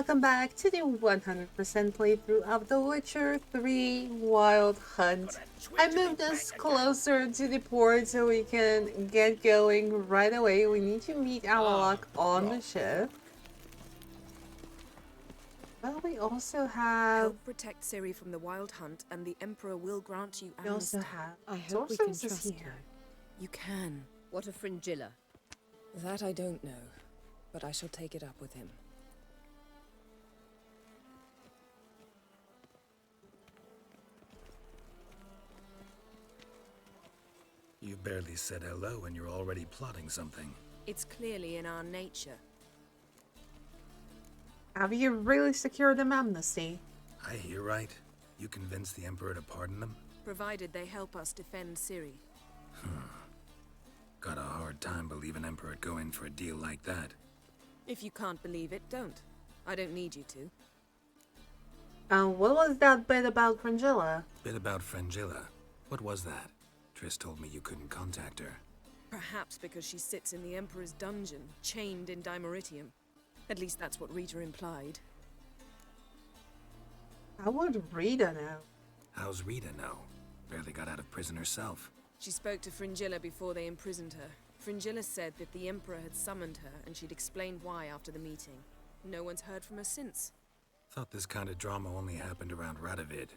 welcome back to the 100% playthrough of The Witcher 3 Wild Hunt. I moved us closer to the port so we can get going right away. We need to meet Alalak on the ship. Well, we also have... Help protect Ciri from the Wild Hunt and the Emperor will grant you amnesty. We also have... I hope we can trust you. You can. What a fringilla? That I don't know, but I shall take it up with him. You've barely said hello and you're already plotting something. It's clearly in our nature. Have you really secured an amnesty? I hear right. You convinced the Emperor to pardon them? Provided they help us defend Ciri. Got a hard time believing Emperor'd go in for a deal like that. If you can't believe it, don't. I don't need you to. What was that bit about Fringilla? Bit about Fringilla. What was that? Triss told me you couldn't contact her. Perhaps because she sits in the Emperor's dungeon, chained in Dimeritium. At least that's what Rita implied. How would Rita know? How's Rita know? Barely got out of prison herself. She spoke to Fringilla before they imprisoned her. Fringilla said that the Emperor had summoned her, and she'd explained why after the meeting. No one's heard from her since. Thought this kind of drama only happened around Radovid.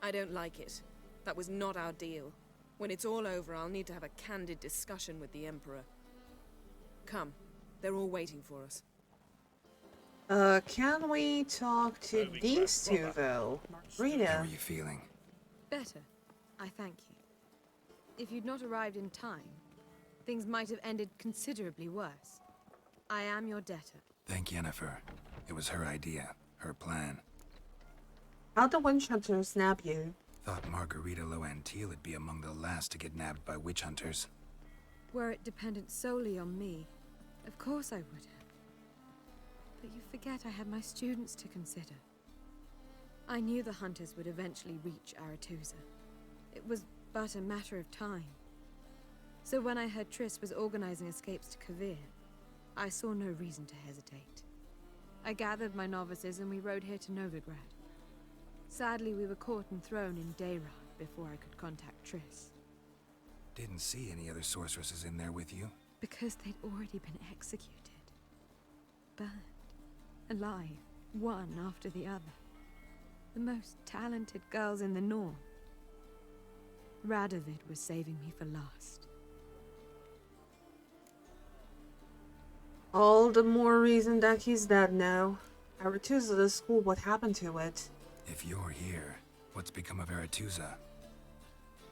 I don't like it. That was not our deal. When it's all over, I'll need to have a candid discussion with the Emperor. Come. They're all waiting for us. Can we talk to these two, though? Rita. How are you feeling? Better. I thank you. If you'd not arrived in time, things might have ended considerably worse. I am your debtor. Thank Yennefer. It was her idea, her plan. How'd the witch hunters nab you? Thought Margarita Loantil would be among the last to get nabbed by witch hunters. Were it dependent solely on me, of course I would have. But you forget I had my students to consider. I knew the hunters would eventually reach Aretusa. It was but a matter of time. So when I heard Triss was organizing escapes to Kavir, I saw no reason to hesitate. I gathered my novices and we rode here to Novigrad. Sadly, we were caught and thrown in Dayrad before I could contact Triss. Didn't see any other sorceresses in there with you? Because they'd already been executed. Burned. Alive. One after the other. The most talented girls in the North. Radovid was saving me for last. All the more reason that he's dead now. Aretusa, the school, what happened to it? If you're here, what's become of Aretusa?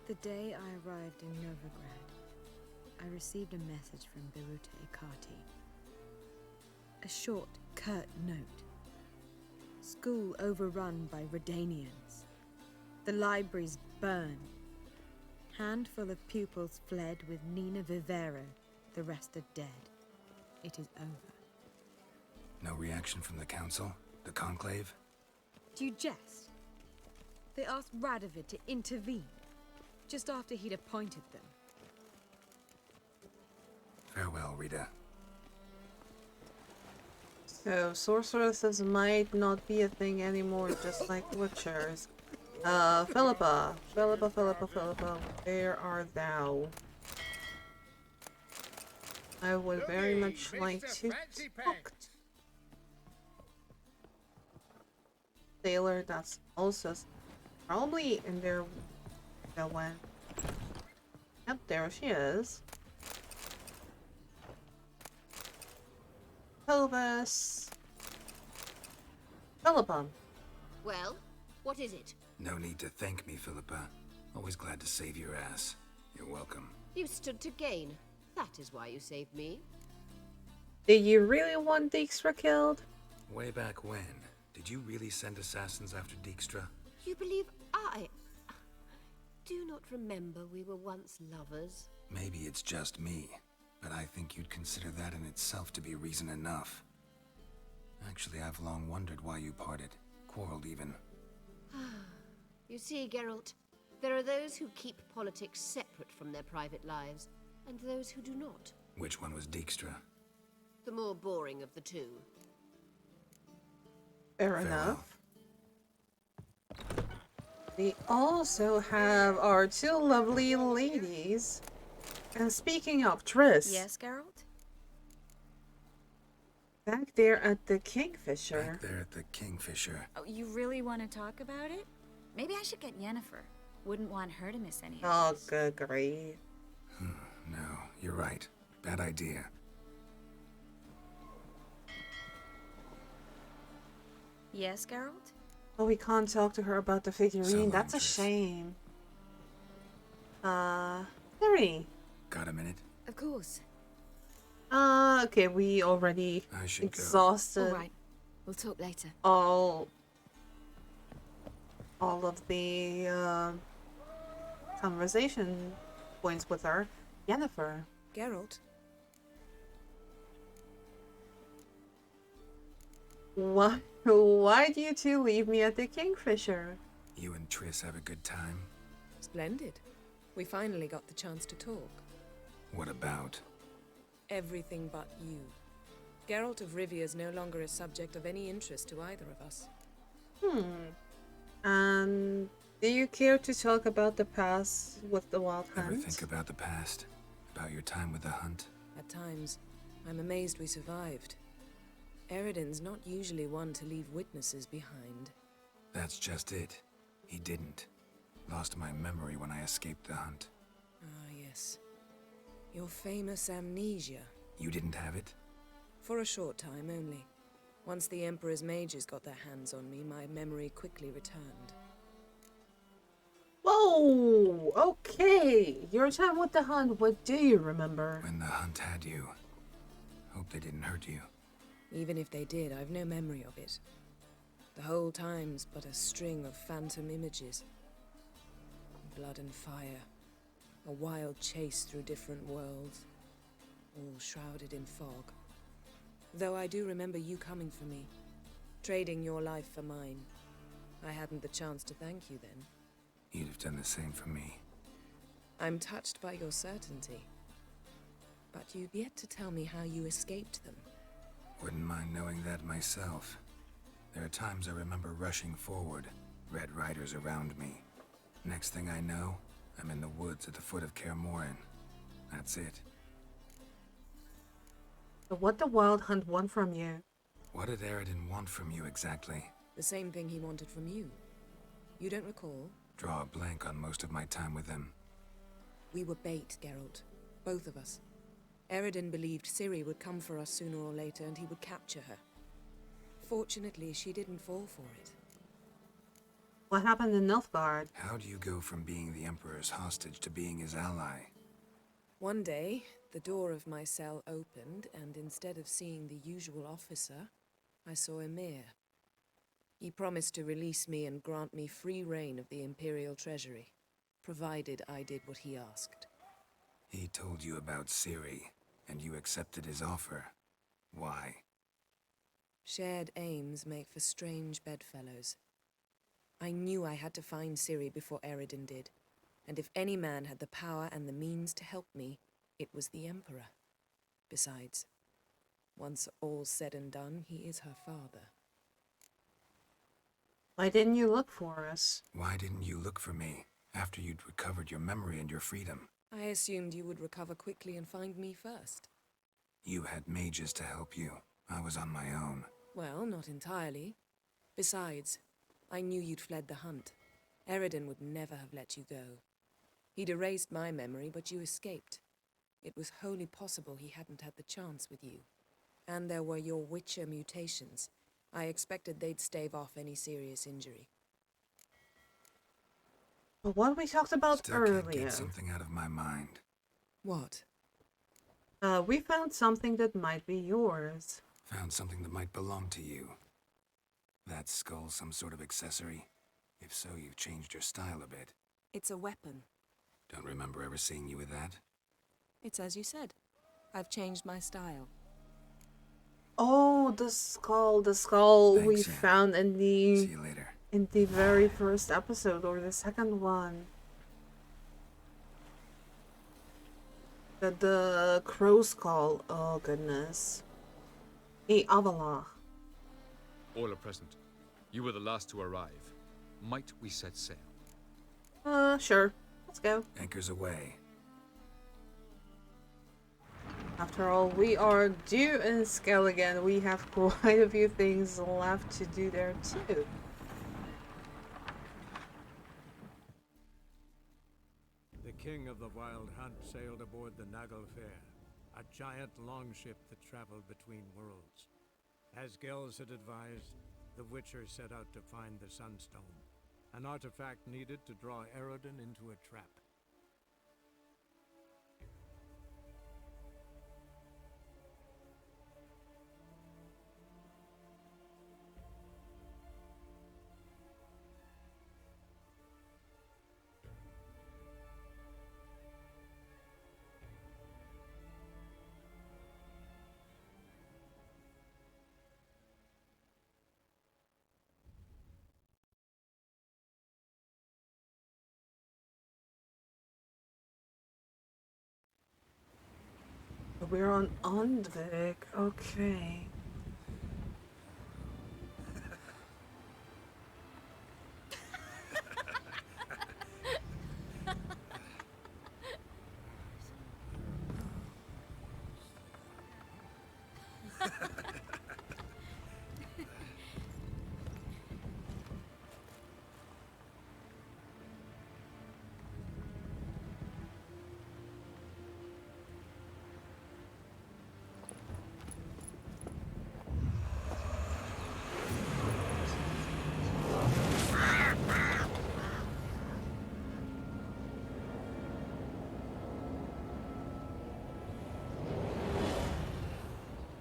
The day I arrived in Novigrad, I received a message from Beruta Ikati. A short, curt note. School overrun by Redanians. The libraries burned. Handful of pupils fled with Nina Vivero. The rest are dead. It is over. No reaction from the council? The conclave? Do you jest? They asked Radovid to intervene, just after he'd appointed them. Farewell, Rita. So, sorceresses might not be a thing anymore, just like witchers. Philippa, where art thou? I would very much like to talk. Sailor, that's also probably in there. When? Yep, there she is. Philippa. Well, what is it? No need to thank me, Philippa. Always glad to save your ass. You're welcome. You stood to gain. That is why you saved me. Did you really want Dijkstra killed? Way back when? Did you really send assassins after Dijkstra? You believe I do not remember we were once lovers? Maybe it's just me, but I think you'd consider that in itself to be reason enough. Actually, I've long wondered why you parted. Quarreled even. You see, Geralt, there are those who keep politics separate from their private lives, and those who do not. Which one was Dijkstra? The more boring of the two. Fair enough. We also have our two lovely ladies. And speaking of Triss, Yes, Geralt? back there at the Kingfisher. Back there at the Kingfisher. Oh, you really want to talk about it? Maybe I should get Yennefer. Wouldn't want her to miss any of Oh, this. good grief. No, you're right. Bad idea. Yes, Geralt? Oh, we can't talk to her about the figurine. So long, That's a Triss. shame. Harry. Got a minute? Of course. Okay, we already I should exhausted All right. We'll talk later. all of the conversation points with her. Yennefer. Geralt, Why do you two leave me at the Kingfisher? go. You and Triss have a good time? splendid. We finally got the chance to talk. What about? Everything but you. Geralt of Rivia is no longer a subject of any interest to either of us. Do you care to talk about the past with the Wild Ever Hunt? think about the past? About your time with the hunt? At times, I'm amazed we survived. Eridan's not usually one to leave witnesses behind. That's just it. He didn't. Lost my memory when I escaped the hunt. Ah, yes. Your famous amnesia. You didn't have it? For a short time only. Once the Emperor's mages got their hands on me, my memory quickly returned. Whoa! Okay! Your time with the Hunt, what do you remember? When the hunt had you. Hope they didn't hurt you. Even if they did, I've no memory of it. The whole time's but a string of phantom images. Blood and fire. A wild chase through different worlds. All shrouded in fog. Though I do remember you coming for me. Trading your life for mine. I hadn't the chance to thank you then. You'd have done the same for me. I'm touched by your certainty. But you've yet to tell me how you escaped them. Wouldn't mind knowing that myself. There are times I remember rushing forward, Red Riders around me. Next thing I know, I'm in the woods at the foot of Kaer Morhen. That's it. So what the Wild Hunt want from you? What did Eridan want from you exactly? The same thing he wanted from you. You don't recall? Draw a blank on most of my time with him. We were bait, Geralt. Both of us. Eridan believed Ciri would come for us sooner or later and he would capture her. Fortunately, she didn't fall for it. What happened in Nilfgaard? How do you go from being the Emperor's hostage to being his ally? One day, the door of my cell opened, and instead of seeing the usual officer, I saw Emir. He promised to release me and grant me free reign of the Imperial Treasury, provided I did what he asked. He told you about Ciri, and you accepted his offer. Why? Shared aims make for strange bedfellows. I knew I had to find Ciri before Eridan did, and if any man had the power and the means to help me, it was the Emperor. Besides, once all's said and done, he is her father. Why didn't you look for us? Why didn't you look for me, after you'd recovered your memory and your freedom? I assumed you would recover quickly and find me first. You had mages to help you. I was on my own. Well, not entirely. Besides, I knew you'd fled the hunt. Eridan would never have let you go. He'd erased my memory, but you escaped. It was wholly possible he hadn't had the chance with you. And there were your Witcher mutations. I expected they'd stave off any serious injury. But what we talked about Still can't earlier. get something out of my mind. What? We found something that might be yours. Found something that might belong to you. That skull some sort of accessory? If so, you've changed your style a bit. It's a weapon. Don't remember ever seeing you with that. It's as you said. I've changed my style. Oh, the skull we Thanks, yeah. found in See the you later. very first episode or the second one. The crow skull. Oh goodness. Hey, Avala. All are present. You were the last to arrive. Might we set sail? Sure. Let's go. Anchors away. After all, we are due in Skellig. We have quite a few things left to do there too. The king of the Wild Hunt sailed aboard the Naglfair, a giant longship that traveled between worlds. As Gels had advised, the Witcher set out to find the Sunstone, an artifact needed to draw Eredin into a trap. We're on Andvik. Okay.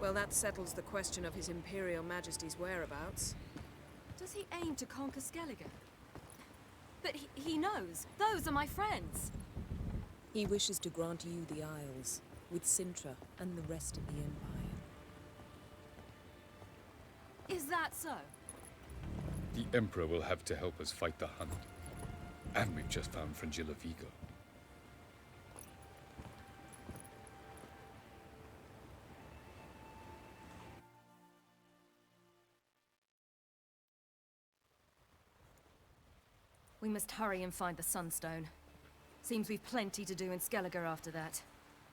Well, that settles the question of His Imperial Majesty's whereabouts. Does he aim to conquer Skellig? But he knows. Those are my friends. He wishes to grant you the Isles, with Sintra and the rest of the Empire. Is that so? The Emperor will have to help us fight the Hunt. And we've just found Fringilla Vigo. We must hurry and find the Sunstone. Seems we've plenty to do in Skellig after that.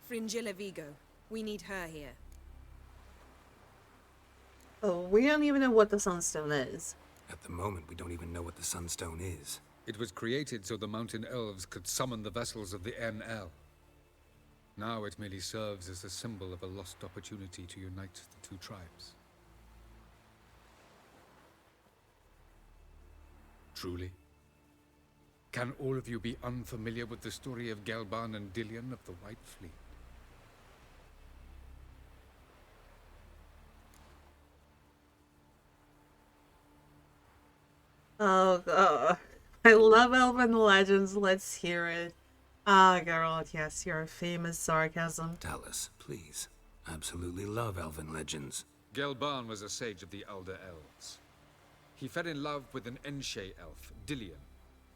Fringilla Vigo. We need her here. Oh, we don't even know what the Sunstone is. At the moment, we don't even know what the Sunstone is. It was created so the mountain elves could summon the vessels of the NL. Now it merely serves as a symbol of a lost opportunity to unite the two tribes. Truly? Can all of you be unfamiliar with the story of Gelban and Dillion of the White Fleet? Oh god. I love Elven legends. Let's hear it. Ah, Geralt, yes, your famous sarcasm. Tell us, please. I absolutely love elven legends. Gelban was a sage of the Elder Elves. He fell in love with an Enshe elf, Dillion.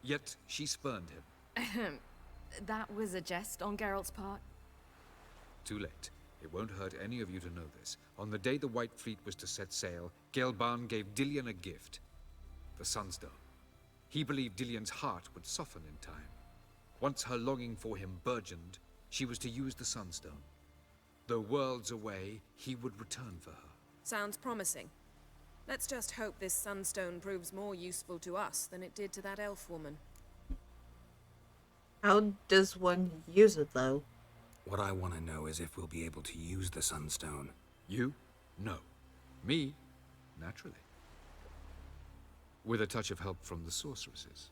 Yet she spurned him. That was a jest on Geralt's part. Too late. It won't hurt any of you to know this. On the day the White Fleet was to set sail, Gelban gave Dillion a gift. The Sunstone. He believed Dillion's heart would soften in time. Once her longing for him burgeoned, she was to use the Sunstone. Though worlds away, he would return for her. Sounds promising. Let's just hope this Sunstone proves more useful to us than it did to that elf woman. How does one use it, though? What I want to know is if we'll be able to use the Sunstone. You? No. Me? Naturally. With a touch of help from the sorceresses.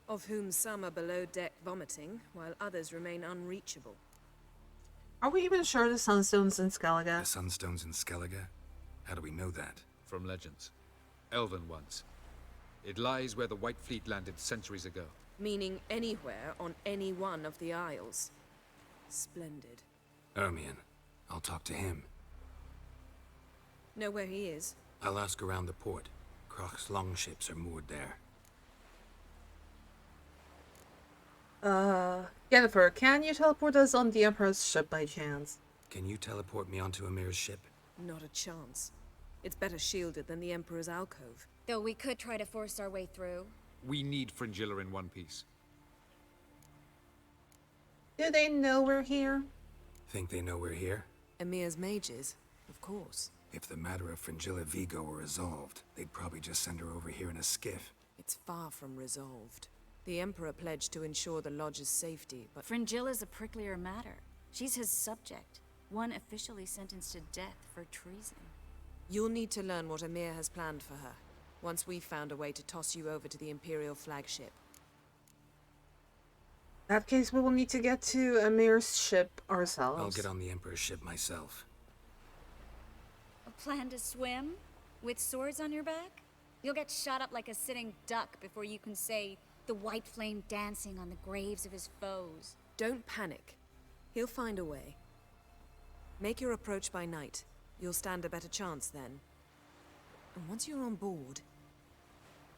Of whom some are below deck vomiting, while others remain unreachable. Are we even sure the Sunstone's in Skellig? The Sunstone's in Skellig? How do we know that? From legends. Elven ones. It lies where the White Fleet landed centuries ago. Meaning anywhere on any one of the Isles. Splendid. Ermion. I'll talk to him. Know where he is? I'll ask around the port. Krach's longships are moored there. Yennefer, can you teleport us on the Emperor's ship by chance? Can you teleport me onto Amir's ship? Not a chance. It's better shielded than the Emperor's alcove. Though we could try to force our way through. We need Fringilla in one piece. Do they know we're here? Think they know we're here? Emir's mages, of course. If the matter of Fringilla Vigo were resolved, they'd probably just send her over here in a skiff. It's far from resolved. The Emperor pledged to ensure the Lodge's safety, but Fringilla's a pricklier matter. She's his subject, one officially sentenced to death for treason. you'll need to learn what Emir has planned for her, once we've found a way to toss you over to the Imperial flagship. In that case, we will need to get to Amir's ship ourselves. I'll get on the Emperor's ship myself. A plan to swim? With swords on your back? You'll get shot up like a sitting duck before you can say, the white flame dancing on the graves of his foes. Don't panic. He'll find a way. Make your approach by night. You'll stand a better chance then. And once you're on board,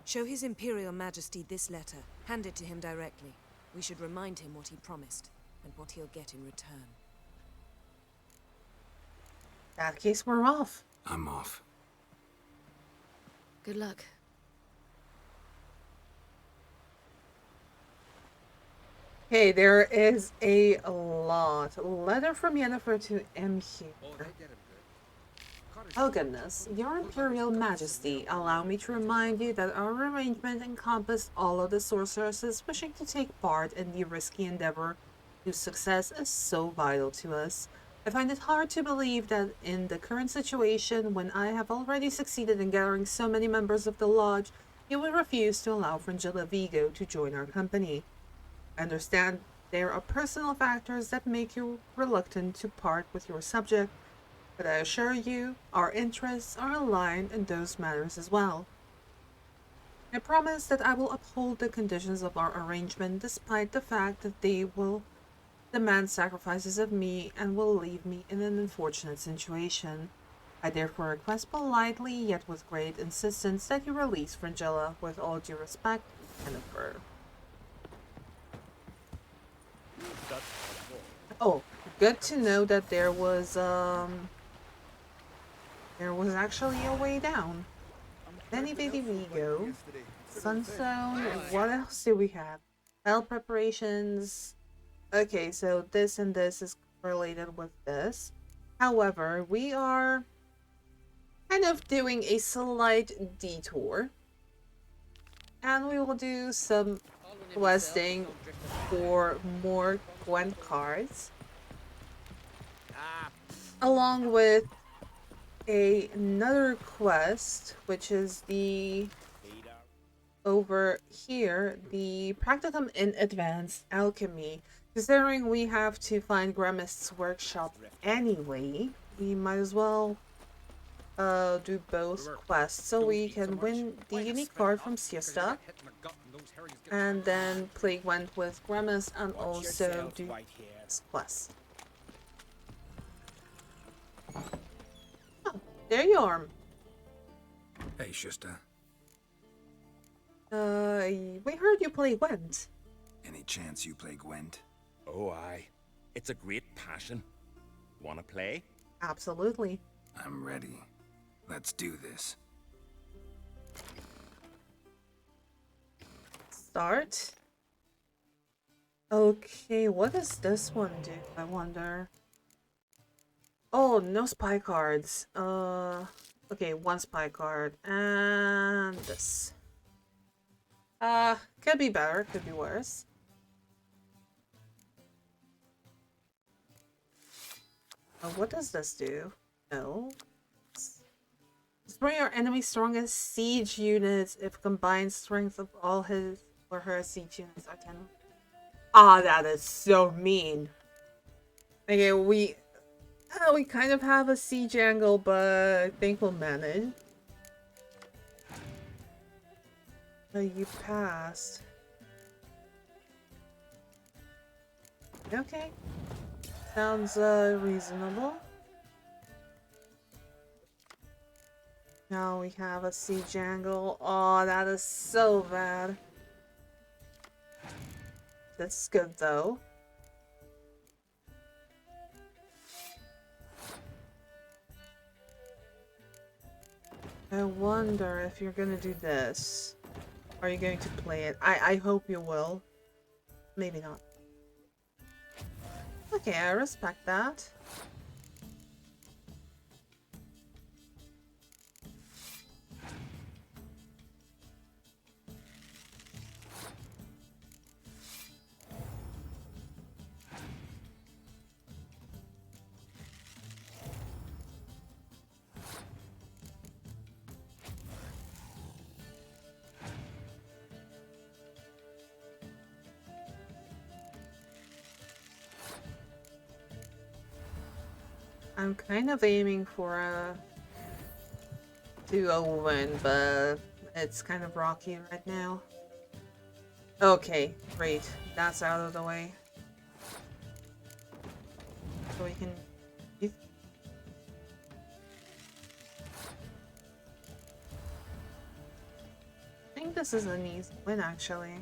show His Imperial Majesty this letter. Hand it to him directly. We should remind him what he promised, and what he'll get in return. In that case, we're off. I'm off. Good luck. Hey, there is a lot. Letter from Yennefer to M. here. Oh goodness, Your Imperial Majesty, allow me to remind you that our arrangement encompassed all of the sorceresses wishing to take part in the risky endeavor whose success is so vital to us. I find it hard to believe that in the current situation, when I have already succeeded in gathering so many members of the Lodge, you would refuse to allow Fringilla Vigo to join our company. I understand there are personal factors that make you reluctant to part with your subject, but I assure you, our interests are aligned in those matters as well. I promise that I will uphold the conditions of our arrangement despite the fact that they will demand sacrifices of me and will leave me in an unfortunate situation. I therefore request politely, yet with great insistence, that you release Fringilla with all due respect, Yennefer. Oh, good to know that there was actually a way down. Benny Bitty Vigo, Sunstone, what else do we have? Spell preparations. Okay, so this and this is related with this. However, we are kind of doing a slight detour. And we will do some questing for more Gwent cards. Along with another quest, which is the over here, the Practicum in Advanced Alchemy. Considering we have to find Gremist's workshop anyway, we might as well do both quests so we can win the unique card from Siesta and then play Gwent with Gremist and also do this quest. Oh, there you are. Hey, Shusta. We heard you play Gwent. Any chance you play Gwent? Oh, aye. It's a great passion. Wanna play? Absolutely. I'm ready. Let's do this. Start. Okay, what does this one do, I wonder? Oh, no spy cards. Okay, one spy card. And this. Could be better, could be worse. What does this do? No. Destroy your enemy's strongest siege units if combined strength of all his or her siege units are 10. Ah, that is so mean. Okay, we kind of have a siege angle, but I think we'll manage. You passed. Okay. Sounds reasonable. Now we have a siege angle. Oh, that is so bad. This is good though. I wonder if you're gonna do this. Are you going to play it? I hope you will. Maybe not. Okay, I respect that. I'm kind of aiming for a 2-0 win, but it's kind of rocky right now. Okay, great. That's out of the way. So we can... I think this is an easy win, actually.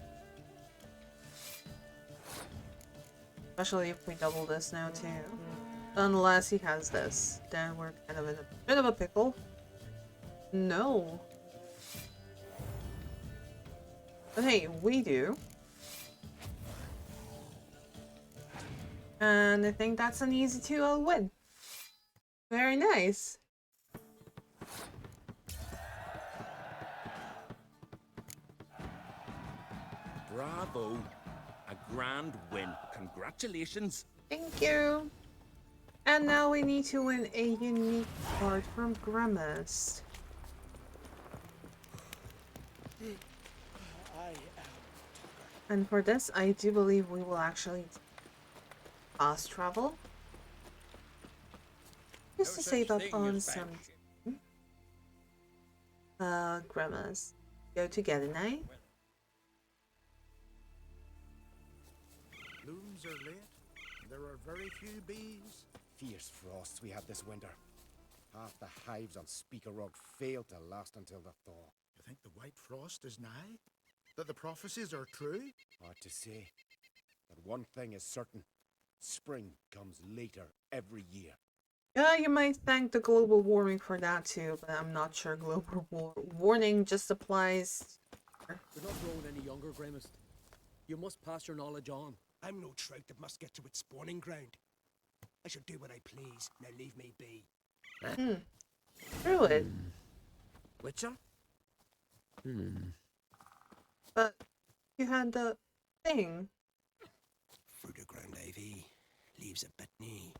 Especially if we double this now, too. Unless he has this. Then we're kind of in a bit of a pickle. No. But hey, we do. And I think that's an easy 2-0 win. Very nice. Bravo! A grand win. Congratulations. Thank you. And now we need to win a unique card from Gremist. And for this, I do believe we will actually fast travel. Just to save up on some Gremist. Go together now. Blooms are late. There are very few bees. Fierce frosts we had this winter. Half the hives on Speaker Rock failed to last until the thaw. You think the white frost is nigh? That the prophecies are true? Hard to say. But one thing is certain. Spring comes later every year. Yeah, you might thank the global warming for that too, but I'm not sure global warning just applies. You're not growing any younger, Gremist. You must pass your knowledge on. I'm no trout that must get to its spawning ground. I shall do what I please. Now leave me be. Through it. Witcher? But you had the thing. Fruit of ground ivy, leaves of bitney,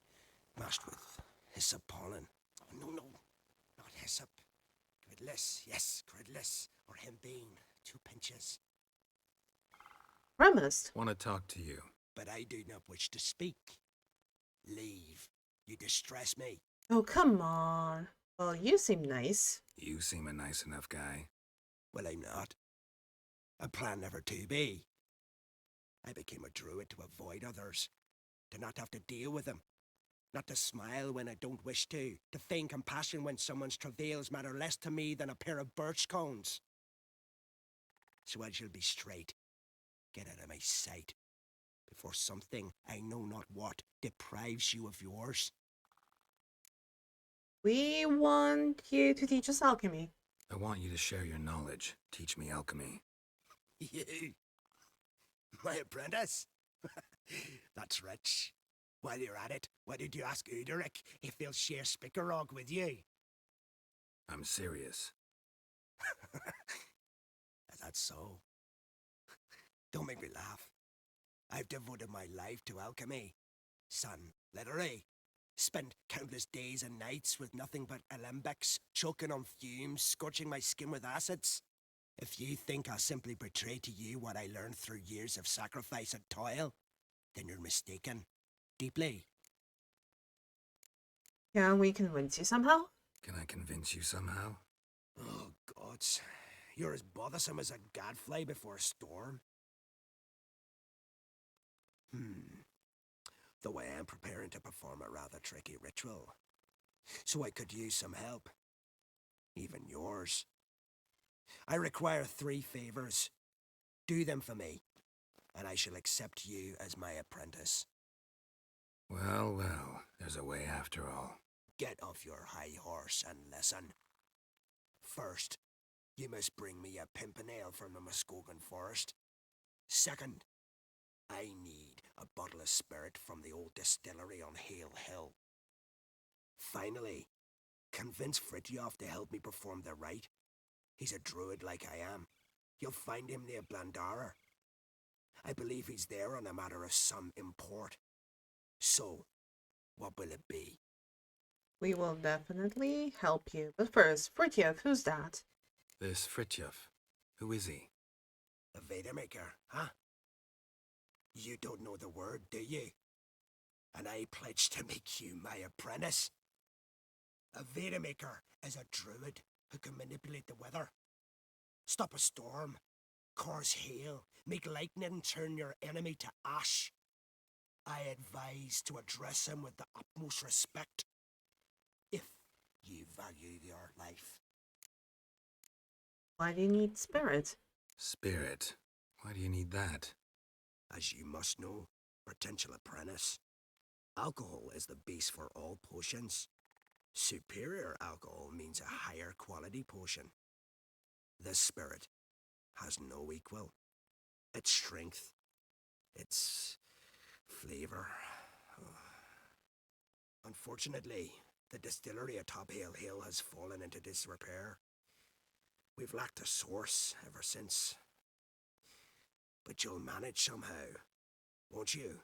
mashed with hyssop pollen. Oh, no, not hyssop. Gridless, yes, gridless, or hembean, 2 pinches. Gremist. Want to talk to you. But I do not wish to speak. Leave. You distress me. Oh, come on. Well, you seem nice. You seem a nice enough guy. Well, I'm not. I plan never to be. I became a druid to avoid others, to not have to deal with them, not to smile when I don't wish to feign compassion when someone's travails matter less to me than a pair of birch cones. So I shall be straight. Get out of my sight, before something, I know not what, deprives you of yours. We want you to teach us alchemy. I want you to share your knowledge. Teach me alchemy. You? My apprentice? That's rich. While you're at it, why did you ask Uderic if he'll share Spickerog with you? I'm serious. That's so. Don't make me laugh. I've devoted my life to alchemy. Son, literally. Spent countless days and nights with nothing but alembics, choking on fumes, scorching my skin with acids. If you think I'll simply betray to you what I learned through years of sacrifice and toil, then you're mistaken. Deeply. Can we convince you somehow? Can I convince you somehow? Oh, gods. You're as bothersome as a gadfly before a storm. Though I am preparing to perform a rather tricky ritual. So I could use some help. Even yours. I require 3 favors. Do them for me, and I shall accept you as my apprentice. Well, there's a way after all. Get off your high horse and listen. First, you must bring me a pimpernel from the Muskogan forest. Second, I need a bottle of spirit from the old distillery on Hale Hill. Finally, convince Fritjof to help me perform the rite. He's a druid like I am. You'll find him near Blandara. I believe he's there on a matter of some import. So, what will it be? We will definitely help you. But first, Fritjof, who's that? This Fritjof. Who is he? A Vedamaker, huh? You don't know the word, do you? And I pledge to make you my apprentice. A Vedamaker is a druid who can manipulate the weather. Stop a storm, cause hail, make lightning and turn your enemy to ash. I advise to address him with the utmost respect, if you value your life. Why do you need spirit? Spirit? Why do you need that? As you must know, potential apprentice, alcohol is the base for all potions. Superior alcohol means a higher quality potion. This spirit has no equal. Its strength, its flavor. Unfortunately, the distillery atop Hale Hill has fallen into disrepair. We've lacked a source ever since. But you'll manage somehow, won't you?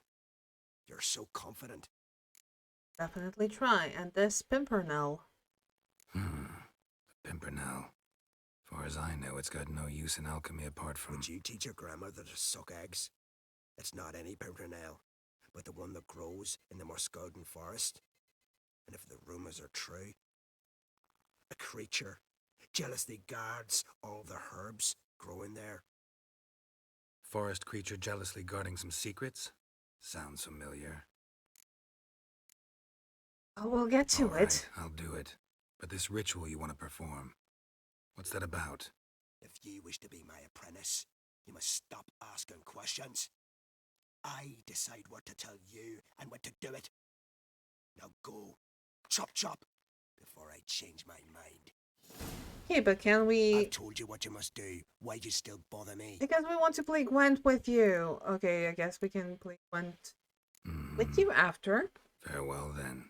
You're so confident. Definitely try. And this pimpernel. A pimpernel. Far as I know, it's got no use in alchemy apart from... Would you teach your grandmother to suck eggs? It's not any pimpernel, but the one that grows in the Muskogan forest. And if the rumors are true, a creature jealously guards all the herbs growing there. Forest creature jealously guarding some secrets? Sounds familiar. Oh, we'll get to All it. right, I'll do it. But this ritual you want to perform, what's that about? If you wish to be my apprentice, you must stop asking questions. I decide what to tell you and when to do it. Now go, chop chop, before I change my mind. Okay, but can we... I've told you what you must do. Why'd you still bother me? Because we want to play Gwent with you. Okay, I guess we can play Gwent with you after. Farewell then.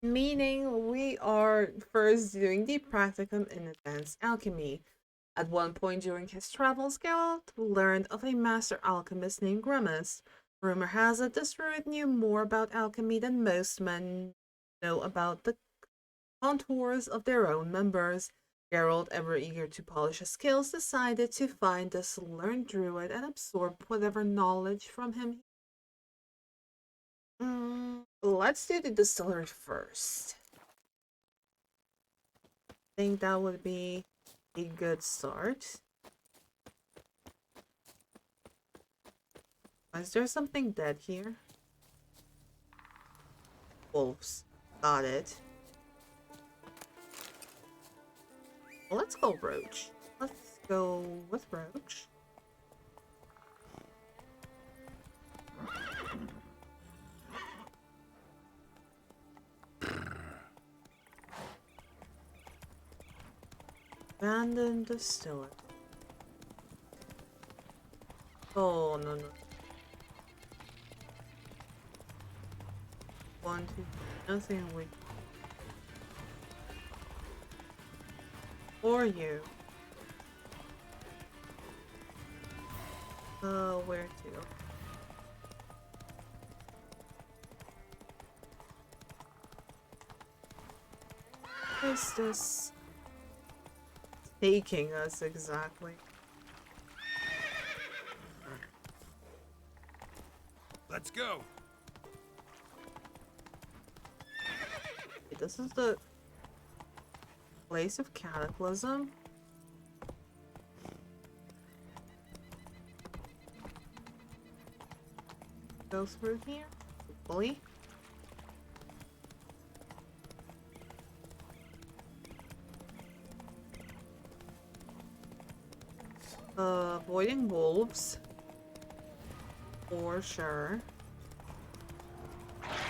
Meaning we are first doing the practicum in advanced alchemy. At one point during his travels, Geralt learned of a master alchemist named Gremist. Rumor has it this druid knew more about alchemy than most men know about the contours of their own members. Geralt, ever eager to polish his skills, decided to find this learned druid and absorb whatever knowledge from him. Let's do the distillery first. I think that would be a good start. Is there something dead here? Wolves. Got it. Let's go Roach. Let's go with Roach. Abandoned distillery. Oh, no. 1, 2, nothing we... Or you. Where to? Is this taking us exactly? Let's go. This is the place of Cataclysm. Go through here, hopefully. Avoiding wolves. For sure.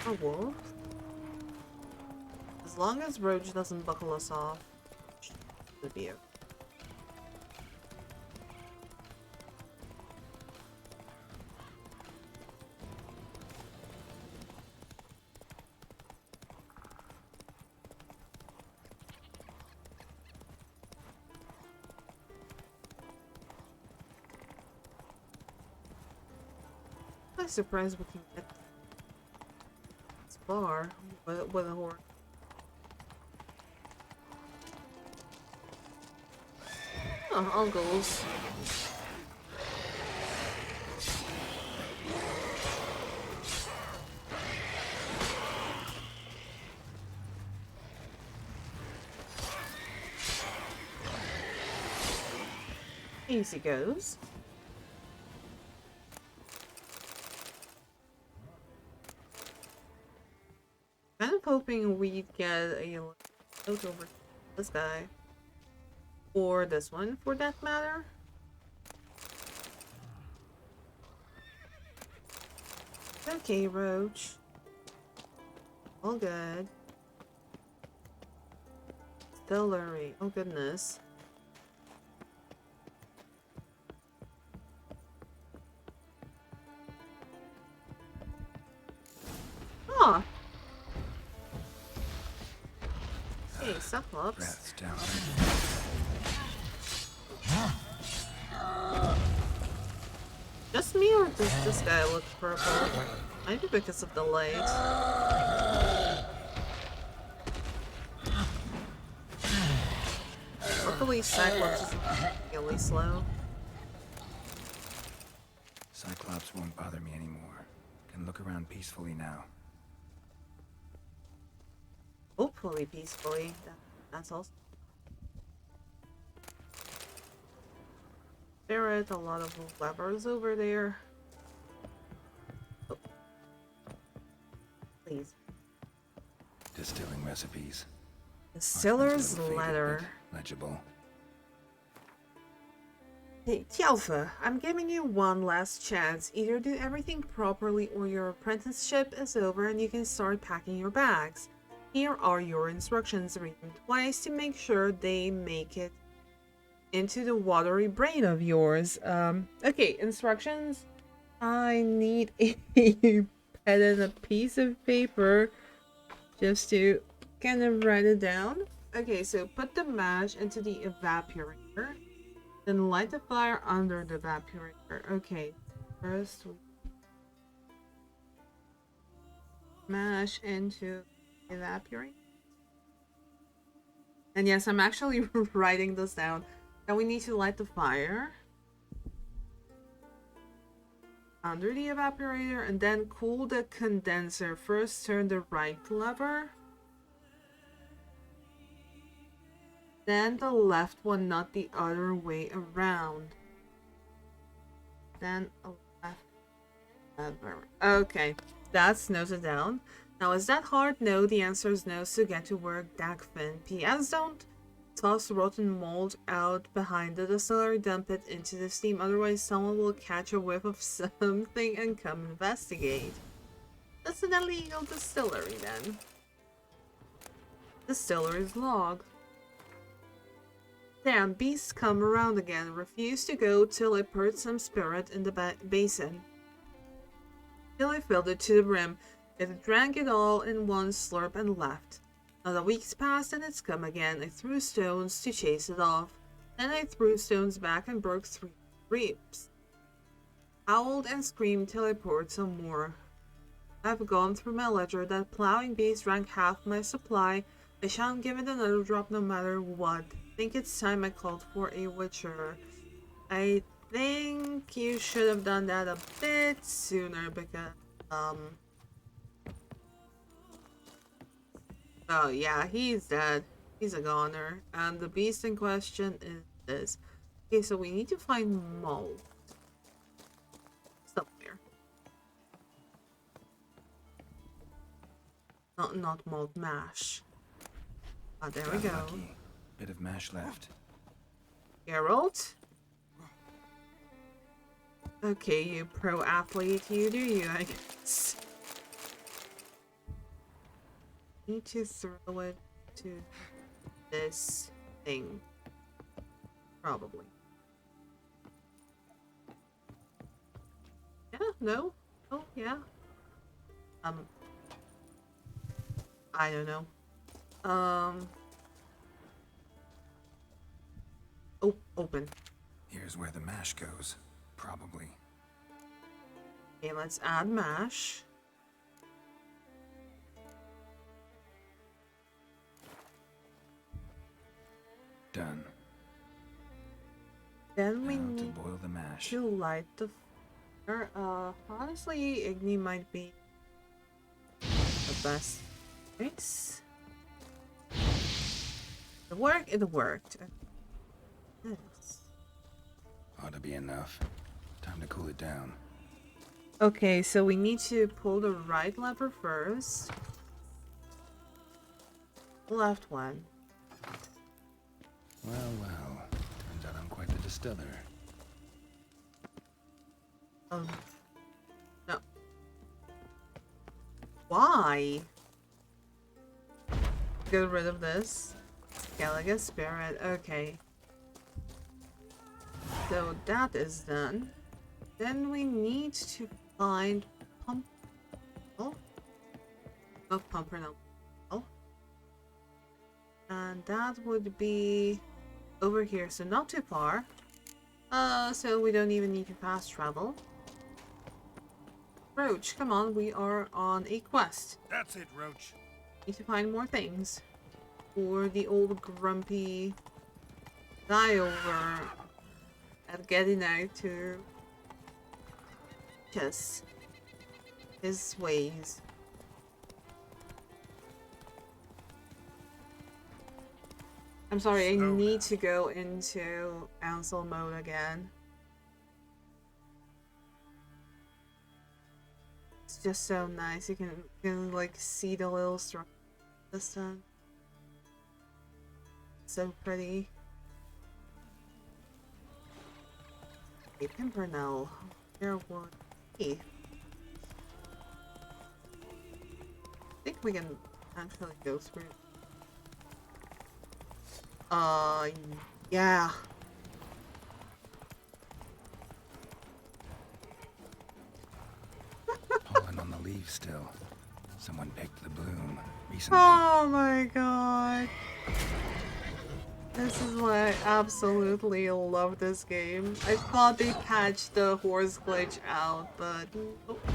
A wolf. As long as Roach doesn't buckle us off. Would be okay. I'm surprised we can get this far with a horse. Oh, uncles. Easy goes. Kind of hoping we'd get a look over this guy. Or this one, for that matter. Okay, Roach. All good. Distillery. Oh, goodness. Ah! Hey, Cyclops. Breaths down. Just me, or does this guy look purple? Maybe because of the light. Luckily, Cyclops is really slow. Cyclops won't bother me anymore. Can look around peacefully now. Hopefully peacefully. That's also. There are a lot of levers over there. Oh. Please. Distilling recipes. Distiller's Faded, letter. but legible. Hey, Tjalfa, I'm giving you one last chance. Either do everything properly or your apprenticeship is over and you can start packing your bags. Here are your instructions. Read them twice to make sure they make it into the watery brain of yours. Okay, instructions. I need a pen and a piece of paper just to kind of write it down. Okay, so put the mash into the evaporator. Then light the fire under the evaporator. Okay, first we mash into evaporate. And yes, I'm actually writing this down. Now we need to light the fire under the evaporator and then cool the condenser. First turn the right lever, then the left one, not the other way around. Then a left lever. Okay, that's noted down. Now, is that hard? No, the answer is no, so get to work, Dagfin. P.S. Don't toss rotten mold out behind the distillery, dump it into the steam, otherwise someone will catch a whiff of something and come investigate. That's an illegal distillery then. Distillery's log. Damn, beasts come around again. Refuse to go till I poured some spirit in the basin. Till I filled it to the brim. It drank it all in one slurp and left. Another week's passed and it's come again. I threw stones to chase it off. Then I threw stones back and broke 3 ribs. Howled and screamed till I poured some more. I've gone through my ledger. That plowing beast drank half my supply. I shan't give it another drop no matter what. Think it's time I called for a witcher. I think you should have done that a bit sooner because, oh yeah, he's dead. He's a goner. And the beast in question is this. Okay, so we need to find malt. Somewhere. Not malt mash. Oh, there we go. Lucky. Bit of mash left. Geralt? Okay, you pro athlete, you do you, I guess. Need to throw it to this thing. Probably. Yeah, no? Oh, yeah. I don't know. Oh, open. Here's where the mash goes. Probably. Okay, let's add mash. Done. Then we Now to need boil the mash. to light the fire. Honestly, Igni might be the best choice. It worked. Yes. Ought to be enough. Time to cool it down. Okay, so we need to pull the right lever first. The left one. Well, well. Turns out I'm quite the distiller. No. Why? Get rid of this. Skellig spirit. Okay. So that is done. Then we need to find pump. Oh, not pumper now. Oh, and that would be over here. So not too far. So we don't even need to fast travel. Roach, come on, we are on a quest. That's it, Roach. Need to find more things. Or the old grumpy guy over at getting out to just his ways. I'm sorry, I need to go into Ansel mode again. It's just so nice. You can like see the little structure this time. So pretty. A Pimpernel. There would be. I think we can actually go through. Yeah. Pollen on the leaves still. Someone picked the bloom recently. Oh my god. This is why I absolutely love this game. I thought they patched the horse glitch out, but nope.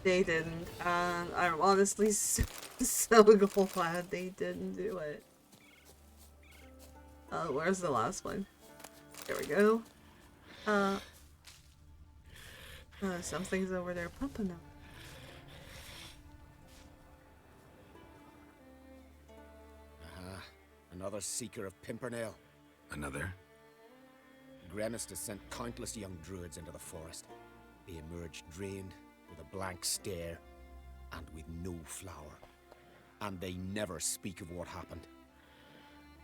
They didn't, and I'm honestly so glad they didn't do it. Where's the last one? There we go. Something's over there pumping them. Another seeker of Pimpernel. Another? Gremist has sent countless young druids into the forest. They emerge drained, with a blank stare, and with no flower. And they never speak of what happened.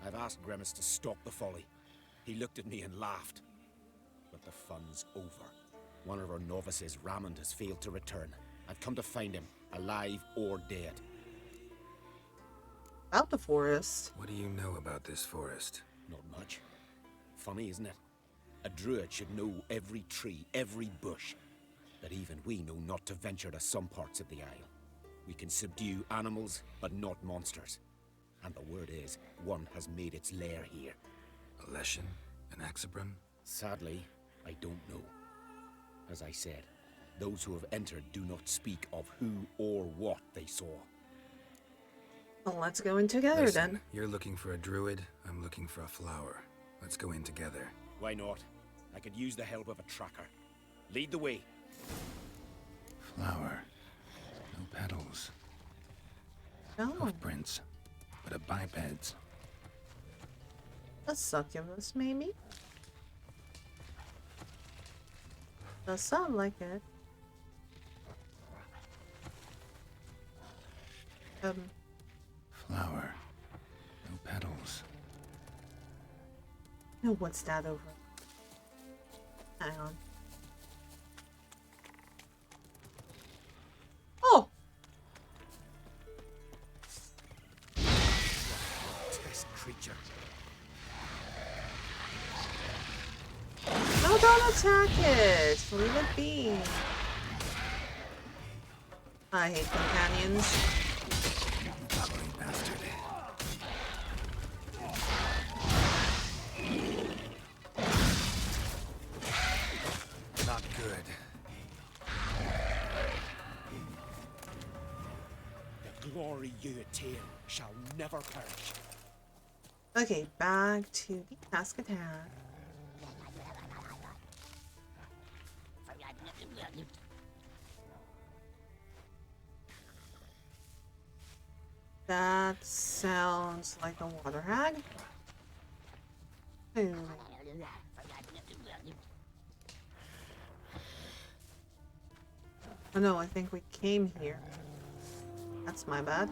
I've asked Gremist to stop the folly. He looked at me and laughed. But the fun's over. One of our novices, Ramond, has failed to return. I've come to find him, alive or dead. About the forest. What do you know about this forest? Not much. Funny, isn't it? A druid should know every tree, every bush. But even we know not to venture to some parts of the isle. We can subdue animals, but not monsters. And the word is, one has made its lair here. A Leshen? An Axabram? Sadly, I don't know. As I said, those who have entered do not speak of who or what they saw. Well, let's go in together. Listen, then. You're looking for a druid, I'm looking for a flower. Let's go in together. Why not? I could use the help of a tracker. Lead the way. Flower. No petals. No. Hoofprints. But a biped's. A succubus, maybe? Does sound like it. Flower. No petals. No, what's that over? Hang on. Oh! Test creature. No, don't attack it! Leave it be. I hate companions. Bubbling bastard. Not good. The glory you attain shall never perish. Okay, back to the task at hand. That sounds like a water hag. Ooh. Oh no, I think we came here. That's my bad.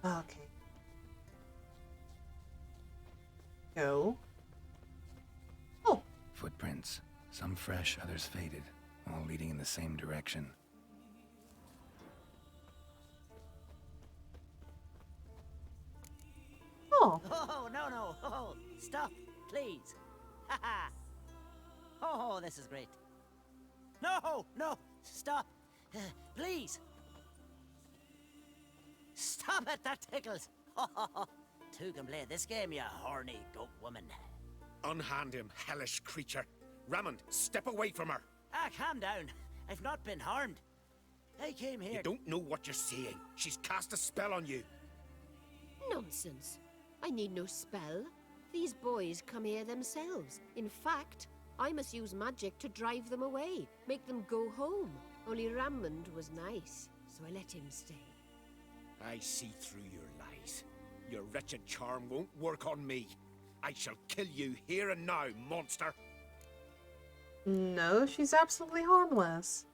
Okay. Go. Oh. Footprints. Some fresh, others faded. All leading in the same direction. Oh. Oh, no. Oh, stop, please. Haha. Oh, this is great. No, stop. Please. Stop it, that tickles. Two can play this game, you horny goat woman. Unhand him, hellish creature. Raymond, step away from her. Ah, calm down. I've not been harmed. I came here... You don't know what you're saying. She's cast a spell on you. Nonsense. I need no spell. These boys come here themselves. In fact, I must use magic to drive them away, make them go home. Only Raymond was nice, so I let him stay. I see through your lies. Your wretched charm won't work on me. I shall kill you here and now, monster. No, she's absolutely harmless.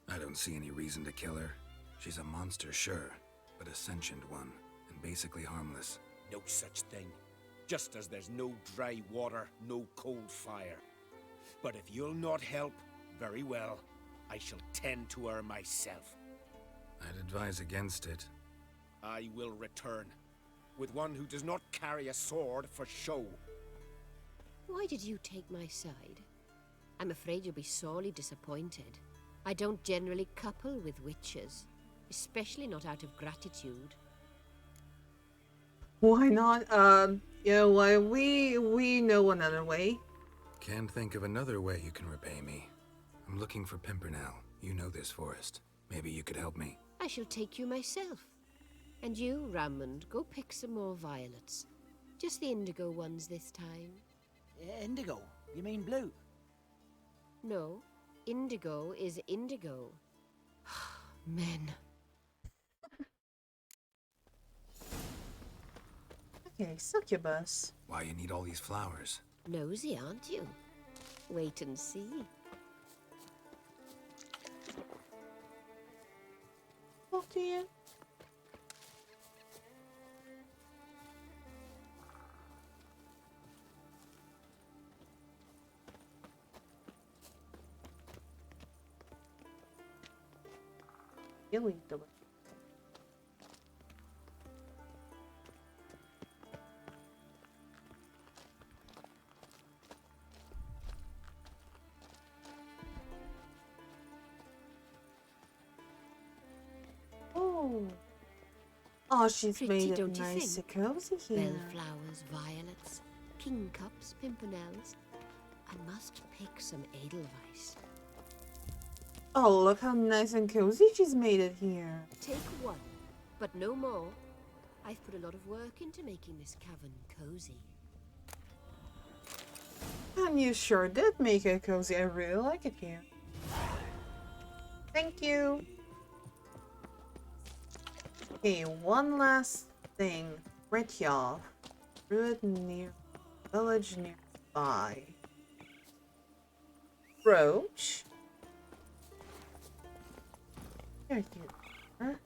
I don't see any reason to kill her. She's a monster, sure, but a sentient one, and basically harmless. No such thing. Just as there's no dry water, no cold fire. But if you'll not help, very well. I shall tend to her myself. I'd advise against it. I will return, with one who does not carry a sword for show. Why did you take my side? I'm afraid you'll be sorely disappointed. I don't generally couple with witches, especially not out of gratitude. Why not? You know what? We know another way. Can't think of another way you can repay me. I'm looking for Pimpernel. You know this forest. Maybe you could help me. I shall take you myself. And you, Raymond, go pick some more violets. Just the indigo ones this time. Indigo? You mean blue? No, indigo is indigo. Men. Okay, succubus. Why you need all these flowers? Nosy, aren't you? Wait and see. What do you? Really delicious. Oh, she's Pretty, made it don't you nice think? and cozy here. Bellflowers, violets, kingcups, pimpernels. I must pick some edelweiss. Oh, look how nice and cozy she's made it here. Take one, but no more. I've put a lot of work into making this cavern cozy. And you sure did make it cozy. I really like it here. Thank you. Okay, one last thing. Fritjof. Druid near village nearby. Brooch. There you are.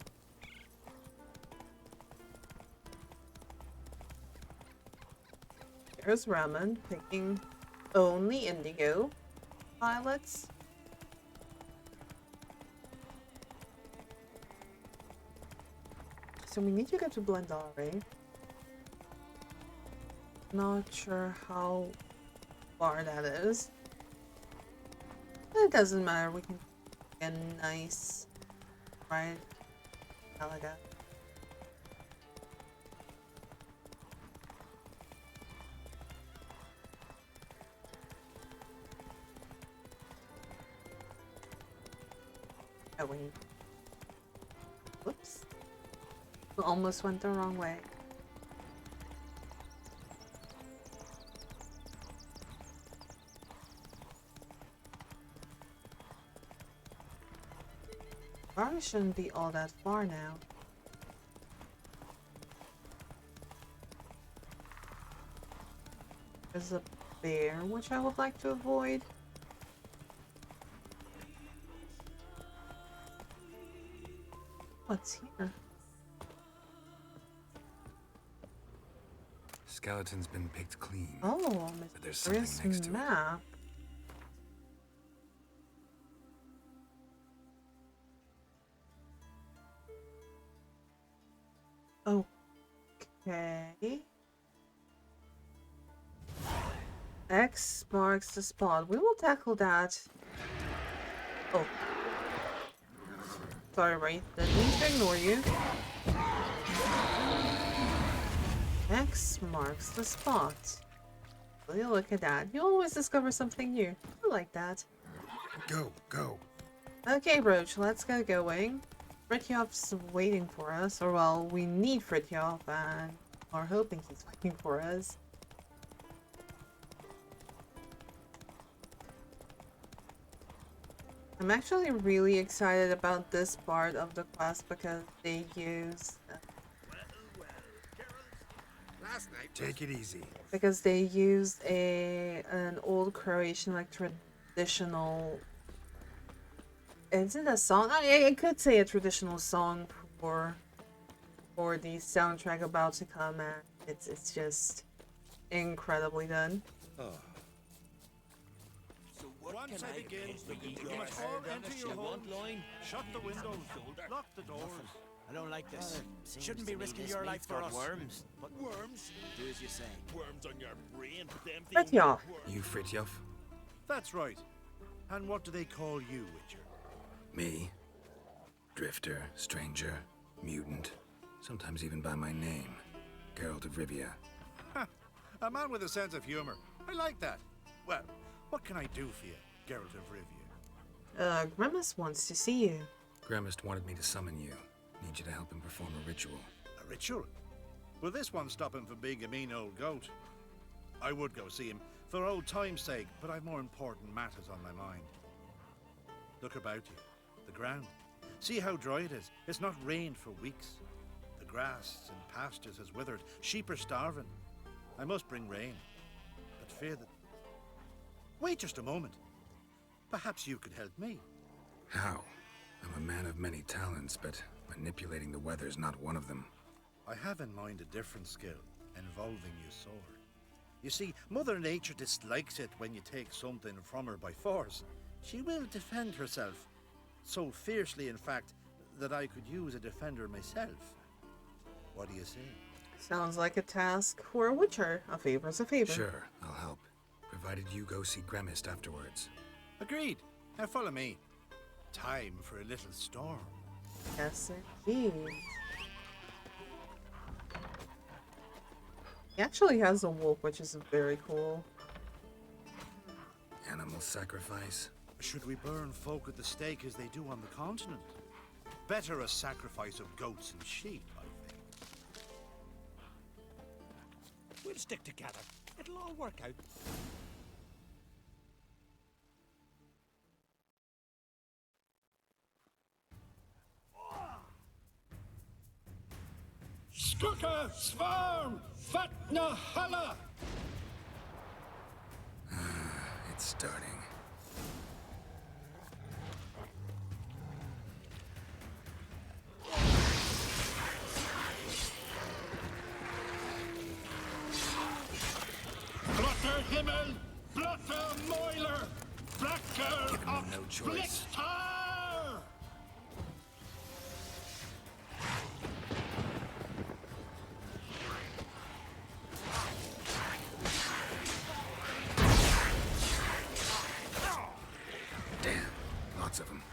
There's Ramen picking only indigo violets. So we need to go to Blendare. Not sure how far that is. But it doesn't matter, we can get a nice ride. Galaga. Oh, wait. Whoops. We almost went the wrong way. Probably shouldn't be all that far now. There's a bear, which I would like to avoid. What's here? Skeleton's been picked clean. Oh, but there's something next to map. Okay. X marks the spot. We will tackle that. Oh. Sorry, right? Didn't mean to ignore you. X marks the spot. Will you look at that? You always discover something new. I like that. Go, go. Okay, Roach, let's get going. Fritjof's waiting for us, or well, we need Fritjof and are hoping he's waiting for us. I'm actually really excited about this part of the quest because they use Take it easy. because they used an old Croatian like traditional. Is it a song? I could say a traditional song for the soundtrack about to come, and it's just incredibly done. Oh. Once I begin, you must all enter your home, shut the windows, lock the doors. I don't like this. Shouldn't be risking your life for us. Worms. But worms? Do as you say. Worms on your brain. Fritjof. You Fritjof? That's right. And what do they call you, Witcher? Me? Drifter, stranger, mutant. Sometimes even by my name. Geralt of Rivia. A man with a sense of humor. I like that. Well, what can I do for you, Geralt of Rivia? Gremist wants to see you. Gremist wanted me to summon you. Need you to help him perform a ritual. A ritual? Will this one stop him from being a mean old goat? I would go see him, for old time's sake, but I've more important matters on my mind. Look about you. The ground. See how dry it is. It's not rained for weeks. The grass and pastures has withered. Sheep are starving. I must bring rain, but fear that... Wait just a moment. Perhaps you could help me. How? I'm a man of many talents, but manipulating the weather's not one of them. I have in mind a different skill, involving your sword. You see, Mother Nature dislikes it when you take something from her by force. She will defend herself. So fiercely, in fact, that I could use a defender myself. What do you say? Sounds like a task for a witcher. A favor's a favor. Sure, I'll help. Provided you go see Gremist afterwards. Agreed. Now follow me. Time for a little storm. Yes, indeed. He actually has a wolf, which is very cool. Animal sacrifice? Should we burn folk at the stake as they do on the continent? Better a sacrifice of goats and sheep, I think. We'll stick together. It'll all work out. Skuka Svarm Fatna Hala! It's starting. Himmel, Blotter, Moiler, Blacker of no choice. Blister! Damn, lots of them.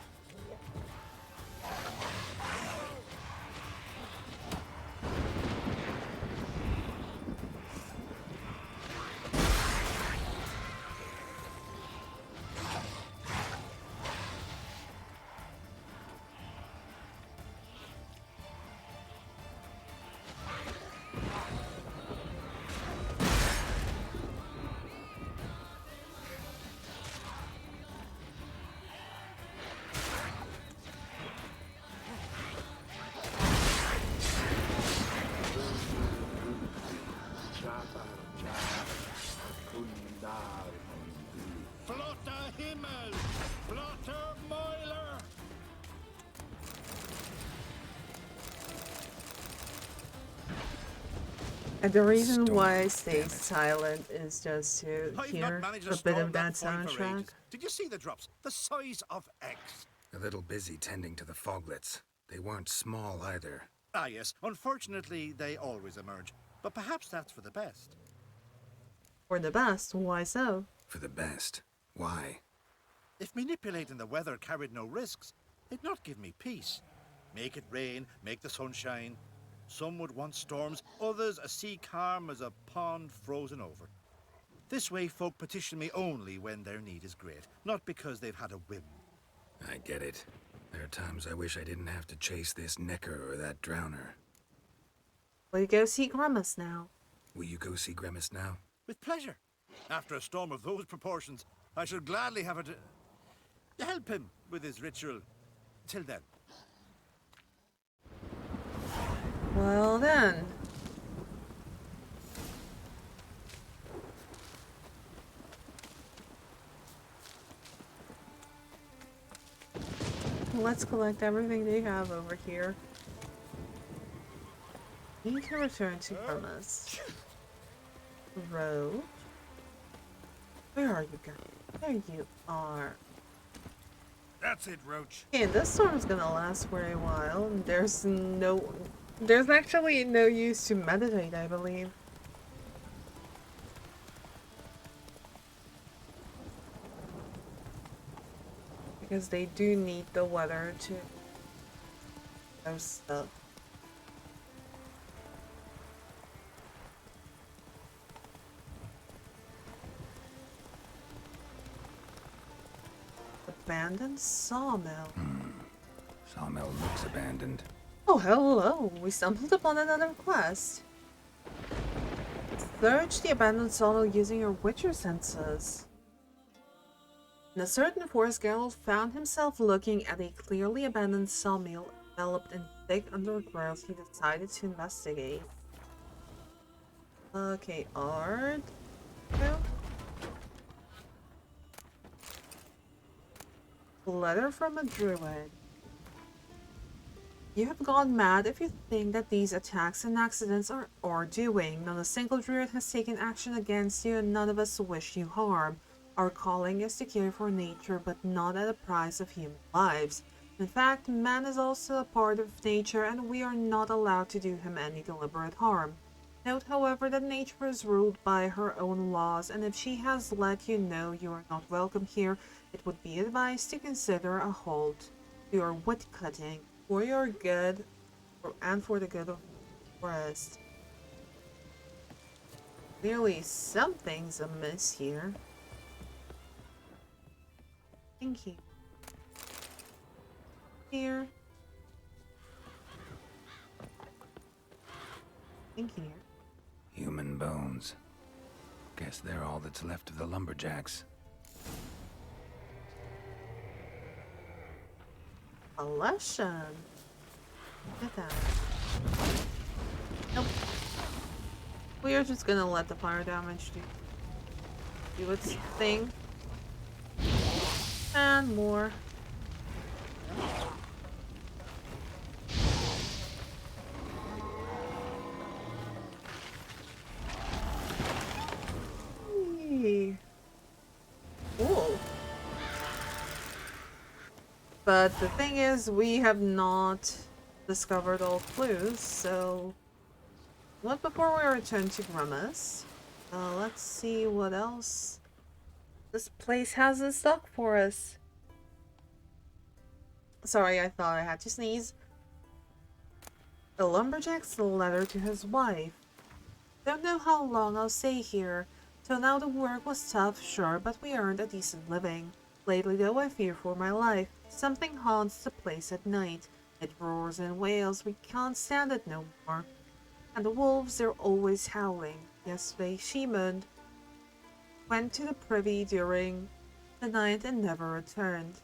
Blotter, Himmel, Blotter, Moiler! And the reason why I Storm, stay damn it. silent is just to I've hear not managed a to bit storm of that point for soundtrack. ages. Did you see the drops? The size of X. A little busy tending to the foglets. They weren't small either. Ah, yes. Unfortunately, they always emerge. But perhaps that's for the best. For the best, why so? For the best. Why? If manipulating the weather carried no risks, they'd not give me peace. Make it rain, make the sun shine. Some would want storms, others a sea calm as a pond frozen over. This way folk petition me only when their need is great, not because they've had a whim. I get it. There are times I wish I didn't have to chase this necker or that drowner. Will you go see Gremist now? Will you go see Gremist now? With pleasure. After a storm of those proportions, I should gladly have it to help him with his ritual. Till then. Well then. Let's collect everything they have over here. Need to return to Gremist. Road. Where are you going? There you are. That's it, Roach. Okay, this storm's gonna last for a while. There's actually no use to meditate, I believe. Because they do need the weather to their stuff. Abandoned sawmill. Sawmill looks abandoned. Oh, hello! We stumbled upon another quest. Search the abandoned sawmill using your Witcher senses. In a certain forest, Geralt found himself looking at a clearly abandoned sawmill enveloped in thick undergrowth. He decided to investigate. Okay, Ard. No. Letter from a druid. You have gone mad if you think that these attacks and accidents are our doing. Not a single druid has taken action against you, and none of us wish you harm. Our calling is to care for nature, but not at the price of human lives. In fact, man is also a part of nature, and we are not allowed to do him any deliberate harm. Note, however, that nature is ruled by her own laws, and if she has let you know you are not welcome here, it would be advised to consider a halt to your woodcutting for your good and for the good of the forest. Clearly, something's amiss here. Thank you. Here. Thank you. Human bones. Guess they're all that's left of the lumberjacks. A lesson. Look at that. Nope. We are just gonna let the fire damage do its thing. And more. But the thing is, we have not discovered all clues, so... Not before we return to Gremist. Let's see what else this place has in stock for us. Sorry, I thought I had to sneeze. A lumberjack's letter to his wife. Don't know how long I'll stay here. Till now the work was tough, sure, but we earned a decent living. Lately though I fear for my life. Something haunts the place at night. It roars and wails, we can't stand it no more. And the wolves, they're always howling. Yesterday Shemund went to the privy during the night and never returned.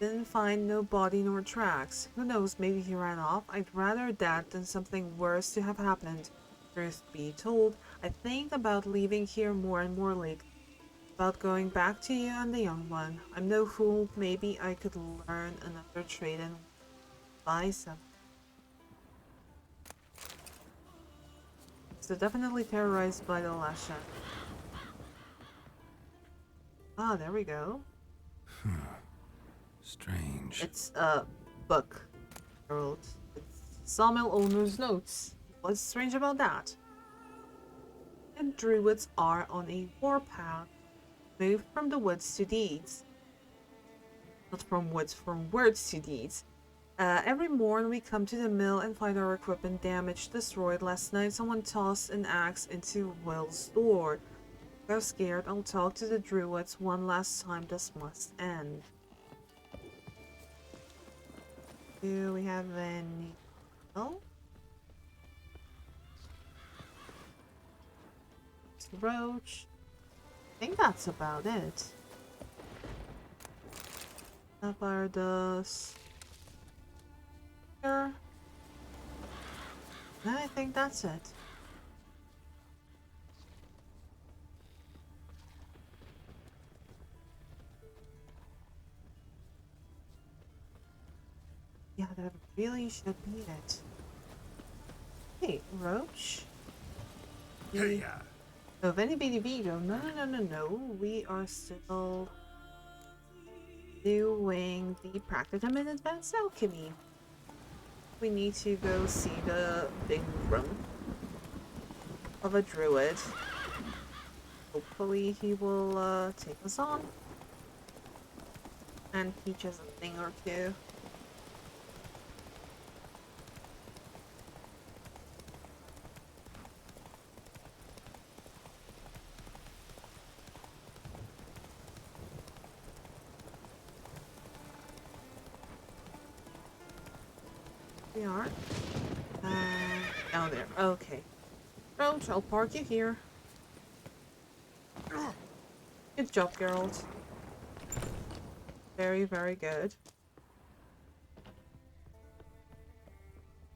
Didn't find no body nor tracks. Who knows, maybe he ran off. I'd rather that than something worse to have happened. Truth be told, I think about leaving here more and more lately. About going back to you and the young one. I'm no fool, maybe I could learn another trade and buy some. So definitely terrorized by the Lasha. Ah, there we go. Strange. It's a book, Geralt. It's sawmill owner's notes. What's strange about that? And druids are on a warpath. Moved from the woods to deeds. Not from woods, from words to deeds. Every morn we come to the mill and find our equipment damaged, destroyed. Last night someone tossed an axe into Will's door. They're scared. I'll talk to the druids one last time. This must end. Do we have any... Oh? It's the roach. I think that's about it. Sapphire dust. Here. I think that's it. Yeah, that really should be it. Hey, Roach. Hiya. Oh, Veni Vidi Vigo. No. We are still doing the Practicum in Advanced Alchemy. We need to go see the big room of a druid. Hopefully he will take us on and teach us a thing or two. We are down there. Okay. Roach, I'll park you here. Good job, Geralt. Very, very good.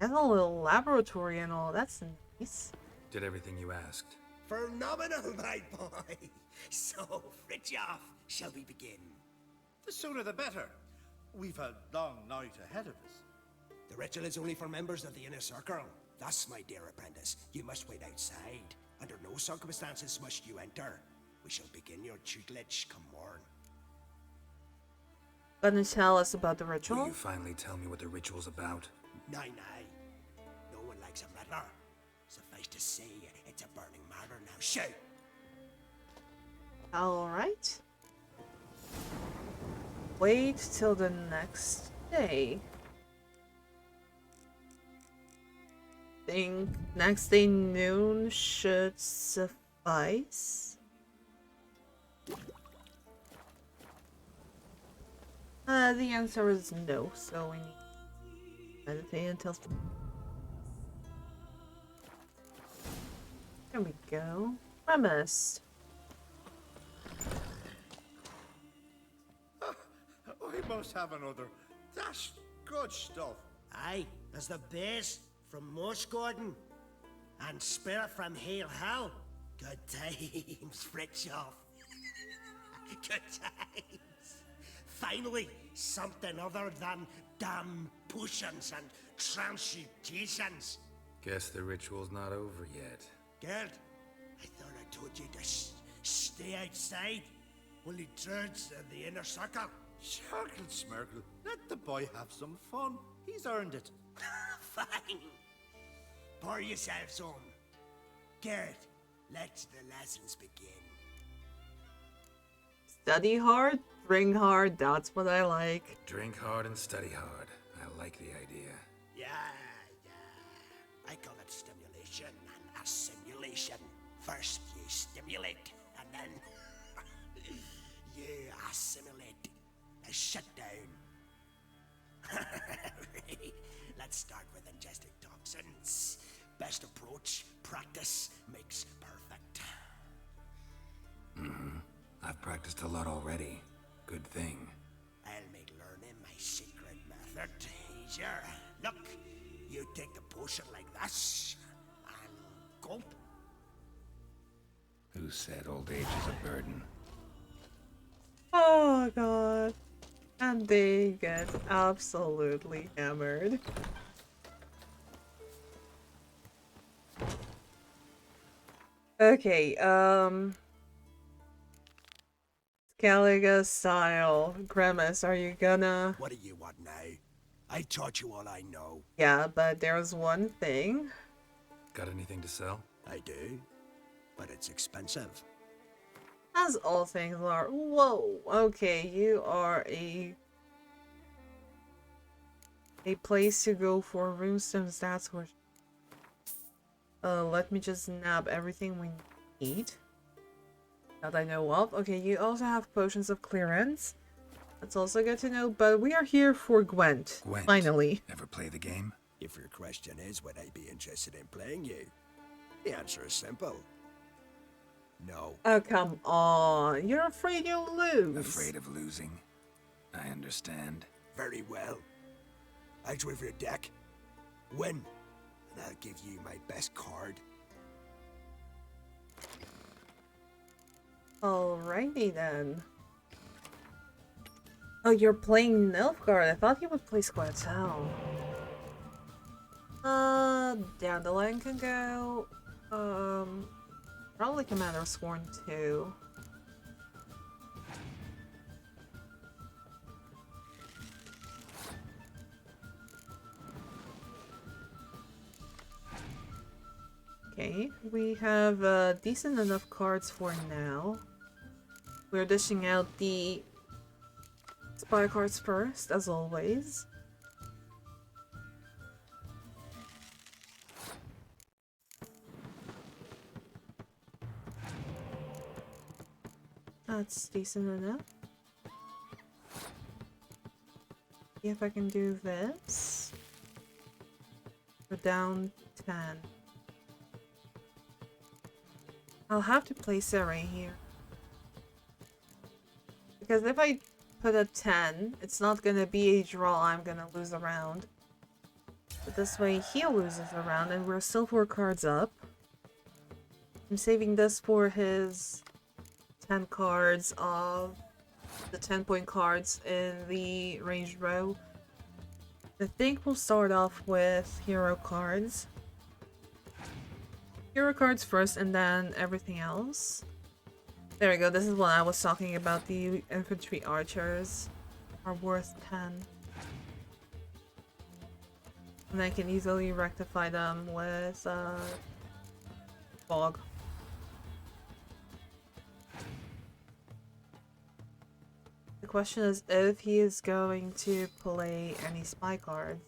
Has a little laboratory and all. That's nice. Did everything you asked. Phenomenal, my boy. So, Fritjof, shall we begin? The sooner the better. We've a long night ahead of us. The ritual is only for members of the inner circle. Thus, my dear apprentice, you must wait outside. Under no circumstances must you enter. We shall begin your tutelage come morn. Gonna tell us about the ritual? Will you finally tell me what the ritual's about? Nay. No one likes a meddler. Suffice to say, it's a burning matter now. Shout! Alright. Wait till the next day. Think next day noon should suffice. The answer is no, so we need to meditate until... There we go. Gremist. I must have another. That's good stuff. Aye, as the base from Morsgordon and spirit from Hail Hell. Good times, Fritjof. Good times. Finally, something other than damn potions and transmutations. Guess the ritual's not over yet. Geralt, I thought I told you to stay outside. Only druids in the inner circle. Sharkle Smirkle, let the boy have some fun. He's earned it. Fine. Pour yourselves on. Geralt, let the lessons begin. Study hard, drink hard, that's what I like. Drink hard and study hard. I like the idea. Yeah. I call it stimulation and assimilation. First you stimulate, and then you assimilate. Now shut down. Let's start with ingesting toxins. Best approach, practice makes perfect. I've practiced a lot already. Good thing. I'll make learning my secret method easier. Look, you take the potion like this, and gulp. Who said old age is a burden? Oh god. And they get absolutely hammered. Okay, Skellig style. Gremist, are you gonna... What do you want now? I taught you all I know. Yeah, but there's one thing. Got anything to sell? I do, but it's expensive. As all things are. Whoa, okay, you are a place to go for runestones, that's what... let me just nab everything we need. That I know of. Okay, you also have potions of clearance. That's also good to know, but we are here for Gwent. Gwent. Finally. Ever play the game? If your question is, would I be interested in playing you? The answer is simple. No. Oh, come on. You're afraid you'll lose. Afraid of losing? I understand. Very well. I draw your deck. Win. And I'll give you my best card. Alrighty then. Oh, you're playing Nilfgaard. I thought you would play Squirtle. Dandelion can go. Probably Commander Sworn too. Okay, we have decent enough cards for now. We're dishing out the spy cards first, as always. That's decent enough. See if I can do this. We're down 10. I'll have to place it right here. Because if I put a 10, it's not gonna be a draw, I'm gonna lose a round. But this way he loses a round and we're still 4 cards up. I'm saving this for his 10 cards of the 10-point cards in the ranged row. I think we'll start off with hero cards. Hero cards first and then everything else. There we go, this is what I was talking about. The infantry archers are worth 10. And I can easily rectify them with fog. The question is if he is going to play any spy cards.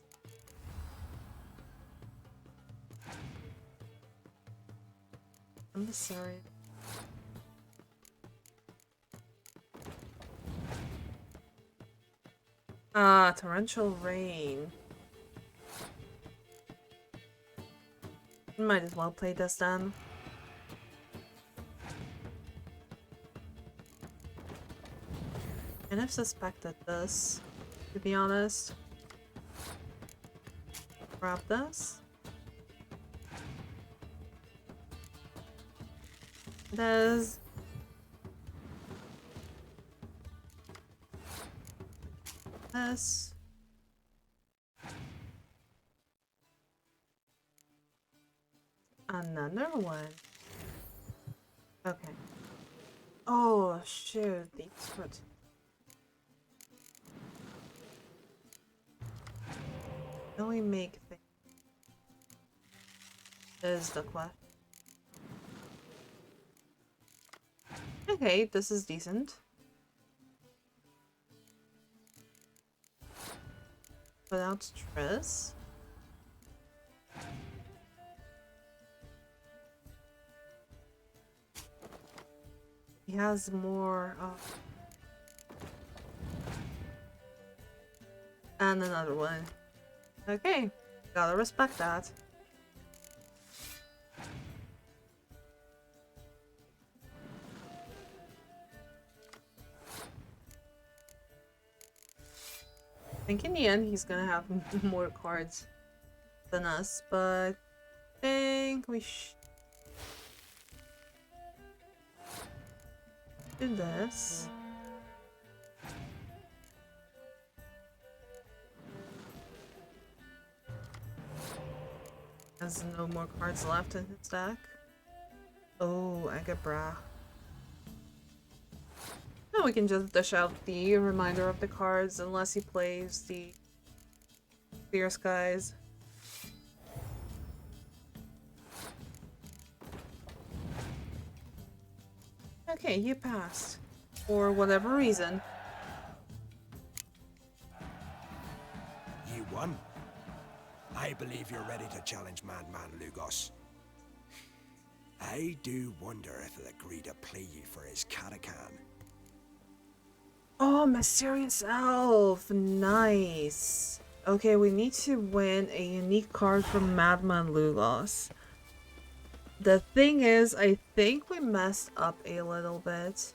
I'm sorry. Ah, torrential rain. Might as well play this then. And I've suspected this, to be honest. Grab this. There's this. Another one. Okay. Oh shoot, these fruit. Can we make things? Is the question. Okay, this is decent. Without stress. He has more and another one. Okay, gotta respect that. I think in the end he's gonna have more cards than us, but I think we should do this. Has no more cards left in his deck. Oh, I get bra. No, we can just dish out the reminder of the cards unless he plays the Clear Skies. Okay, you passed. For whatever reason. You won. I believe you're ready to challenge Madman Lugos. I do wonder if he'll agree to play you for his Catacan. Oh, Mysterious Elf! Nice! Okay, we need to win a unique card from Madman Lugos. The thing is, I think we messed up a little bit.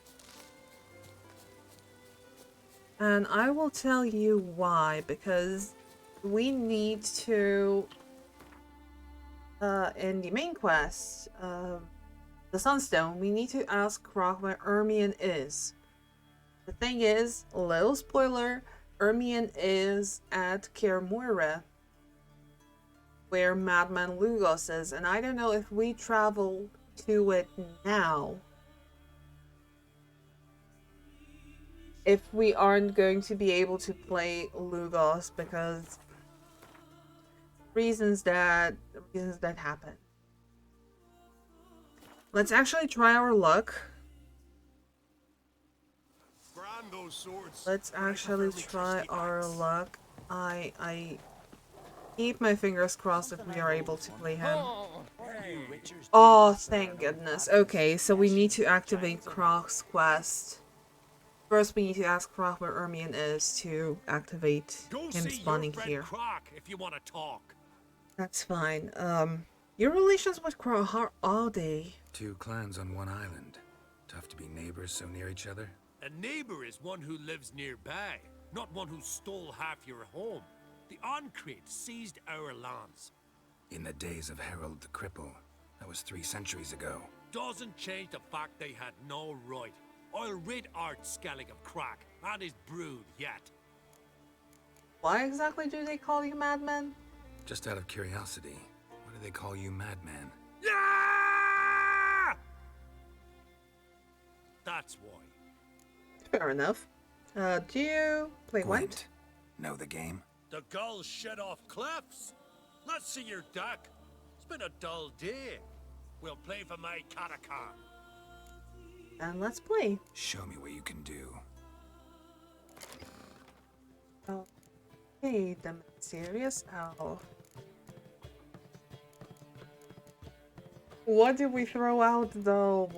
And I will tell you why, because we need to, in the main quest, the Sunstone, we need to ask Croc where Ermion is. The thing is, little spoiler, Ermion is at Kaer Morhen, where Madman Lugos is, and I don't know if we travel to it now, if we aren't going to be able to play Lugos because reasons that happen. Let's actually try our luck. Let's actually try our luck. I keep my fingers crossed if we are able to play him. Oh, thank goodness. Okay, so we need to activate Croc's quest. First, we need to ask Croc where Ermion is to activate him spawning here. Croc, if you want to talk. That's fine. Your relations with Croc, how are they? Two clans on one island. Tough to be neighbors so near each other. A neighbor is one who lives nearby, not one who stole half your home. The Oncrate seized our lands. In the days of Harold the Cripple. That was 3 centuries ago. Doesn't change the fact they had no right. I'll rid Ard Skellig of Crack and his brood yet. Why exactly do they call you Madman? Just out of curiosity, why do they call you Madman? Yeah! That's why. Fair enough. Do you play Gwent? Know the game? The gulls shed off cliffs. Let's see your deck. It's been a dull day. We'll play for my Catacan. And let's play. Show me what you can do. Okay, the Mysterious Elf. What did we throw out though?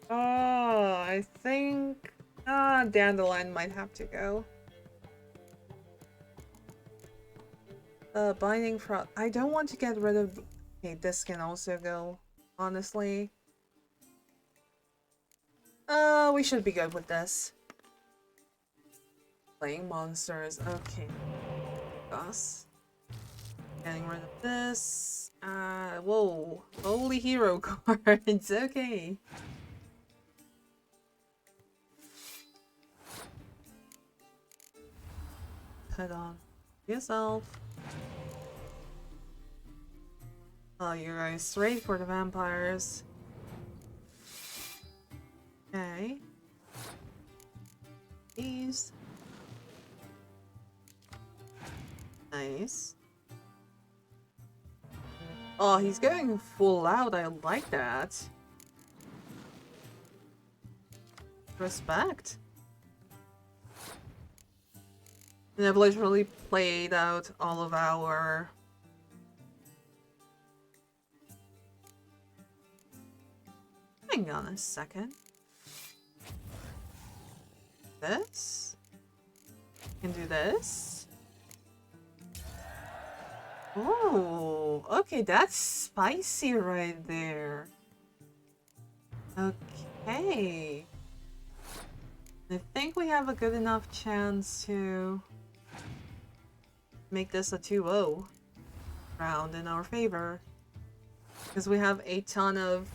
Oh, I think Dandelion might have to go. Binding Frost. I don't want to get rid of. Okay, this can also go. Honestly. We should be good with this. Playing monsters. Okay. Us. Getting rid of this. Whoa. Holy hero cards. Okay. Head on yourself. Oh, you're going straight for the vampires. Okay. These. Nice. Oh, he's going full out. I like that. Respect. And I've literally played out all of our... Hang on a second. This? Can do this. Oh, okay, that's spicy right there. Okay. I think we have a good enough chance to make this a 2-0 round in our favor. Because we have a ton of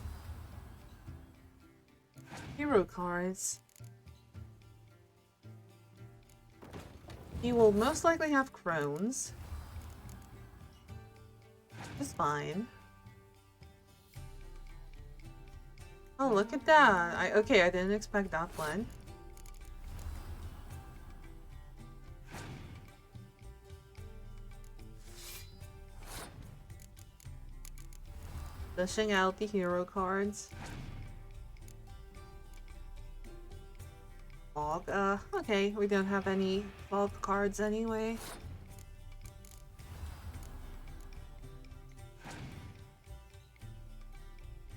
hero cards. He will most likely have crones. It's fine. Oh, look at that. Okay, I didn't expect that one. Dishing out the hero cards. Fog. Okay, we don't have any fog cards anyway.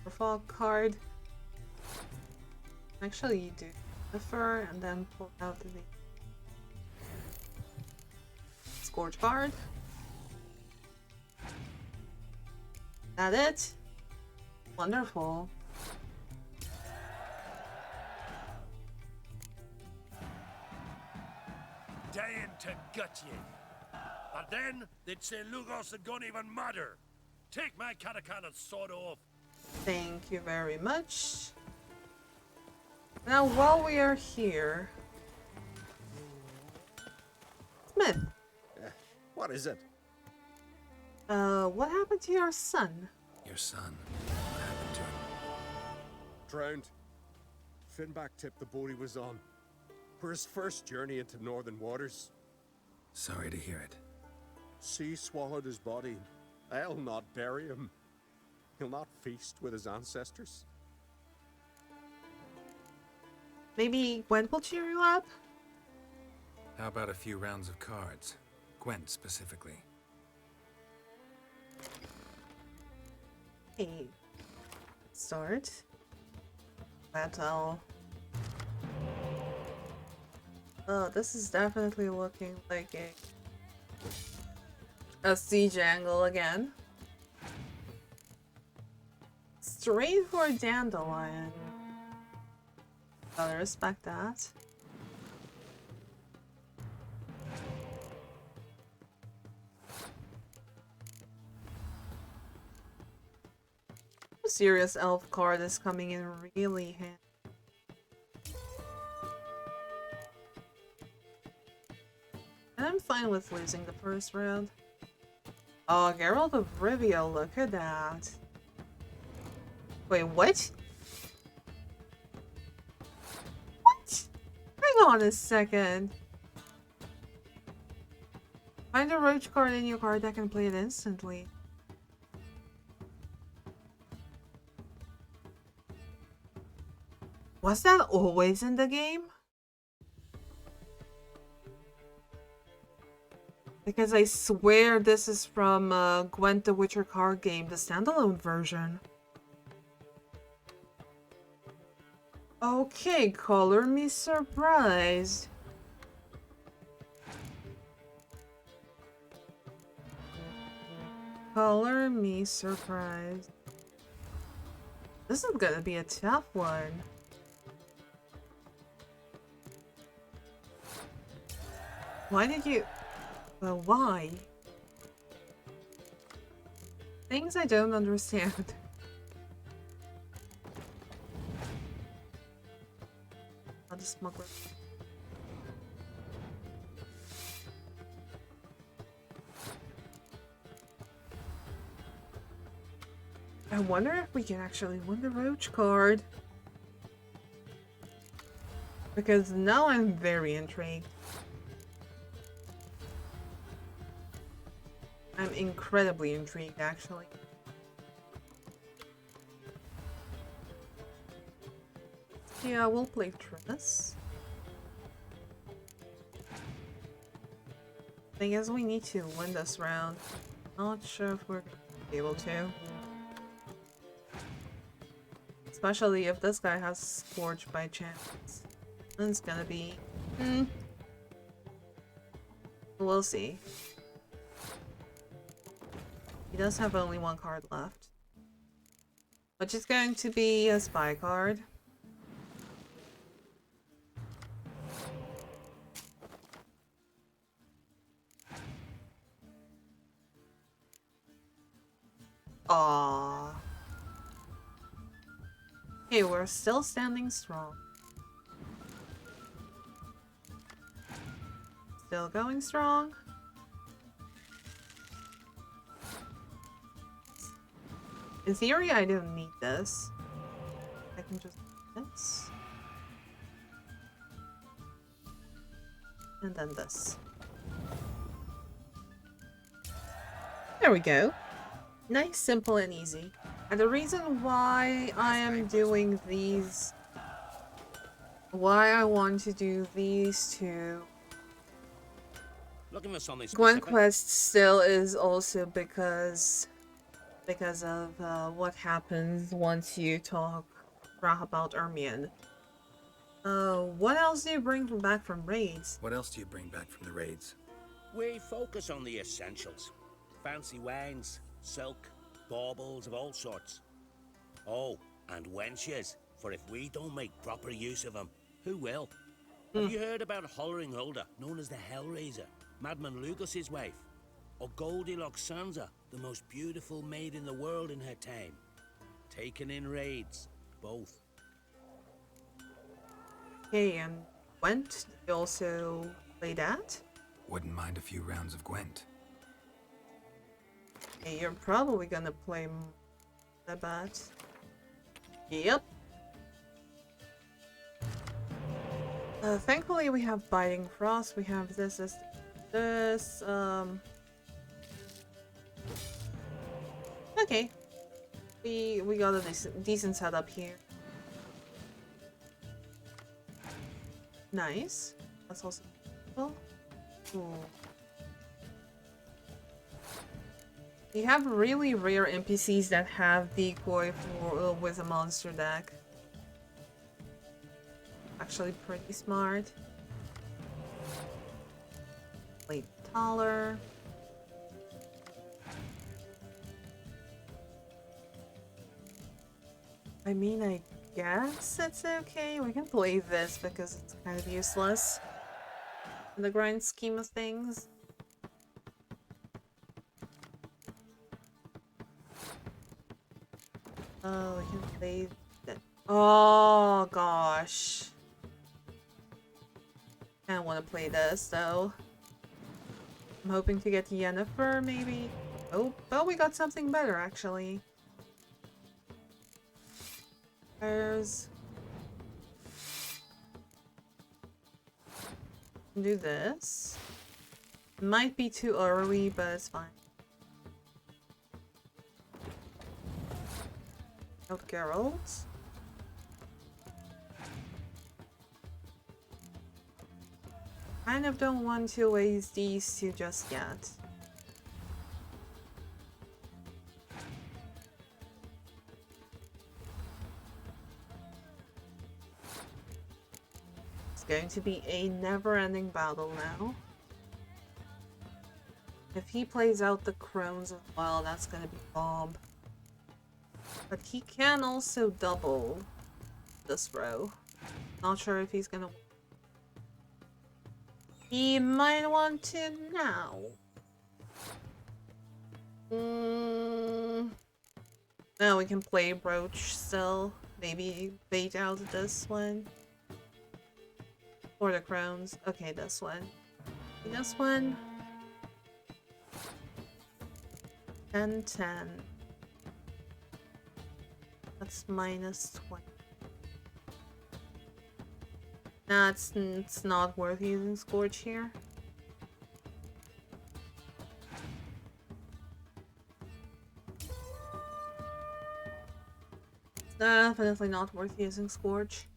For fog card. Actually, you do the fur and then pull out the Scourge card. That it? Wonderful. Dying to gut ye. And then they'd say Lugos and gun even matter. Take my catacan and sword off. Thank you very much. Now, while we are here... Smith. What is it? What happened to your son? Your son. What happened to him? Drowned. Finback tipped the boat he was on. For his first journey into northern waters. Sorry to hear it. Sea swallowed his body. I'll not bury him. He'll not feast with his ancestors. Maybe Gwent will cheer you up? How about a few rounds of cards? Gwent specifically. Hey. Start. Battle. Oh, this is definitely looking like a siege angle again. Straight for Dandelion. Gotta respect that. A serious elf card is coming in really handy. And I'm fine with losing the first round. Oh, Geralt of Rivia, look at that. Wait, what? What? Hang on a second. Find a roach card in your card deck and play it instantly. Was that always in the game? Because I swear this is from Gwent the Witcher card game, the standalone version. Okay, color me surprised. Color me surprised. This is gonna be a tough one. Why did you... Well, why? Things I don't understand. I'll just smuggler. I wonder if we can actually win the roach card. Because now I'm very intrigued. I'm incredibly intrigued, actually. Yeah, we'll play through this. I guess we need to win this round. Not sure if we're able to. Especially if this guy has Scourge by chance. Then it's gonna be... We'll see. He does have only one card left. Which is going to be a spy card. Aww. Okay, we're still standing strong. Still going strong. In theory, I don't need this. I can just do this. And then this. There we go. Nice, simple, and easy. And the reason why I am doing these... Why I want to do these two... Looking for something Gwent specific? Quest still is also because of what happens once you talk about Ermion. What else do you bring back from raids? What else do you bring back from the raids? We focus on the essentials. Fancy wines, silk, baubles of all sorts. Oh, and wenches, for if we don't make proper use of them, who will? Have you heard about Hollering Hulda, known as the Hellraiser, Madman Lugos's wife? Or Goldilocks Sansa, the most beautiful maid in the world in her time? Taken in raids, both. Okay, and Gwent, you also play that? Wouldn't mind a few rounds of Gwent. Okay, you're probably gonna play the bat. Yep. Thankfully we have Biting Frost, we have this, okay. We got a decent setup here. Nice. That's also cool. Ooh. You have really rare NPCs that have decoy for with a monster deck. Actually pretty smart. Play taller. I mean, I guess it's okay. We can play this because it's kind of useless in the grand scheme of things. Oh, we can play that. Oh gosh. I don't want to play this though. I'm hoping to get Yennefer maybe. Oh, we got something better actually. There's... Do this. Might be too early, but it's fine. Oh, Geralt. Kind of don't want to waste these two just yet. It's going to be a never-ending battle now. If he plays out the crones as well, that's gonna be bomb. But he can also double this row. Not sure if he's gonna... He might want to now. Now we can play Brooch still. Maybe bait out this one. Or the crowns. Okay, this one. This one. 10-10. That's minus 20. Nah, it's not worth using Scourge here. It's definitely not worth using Scourge.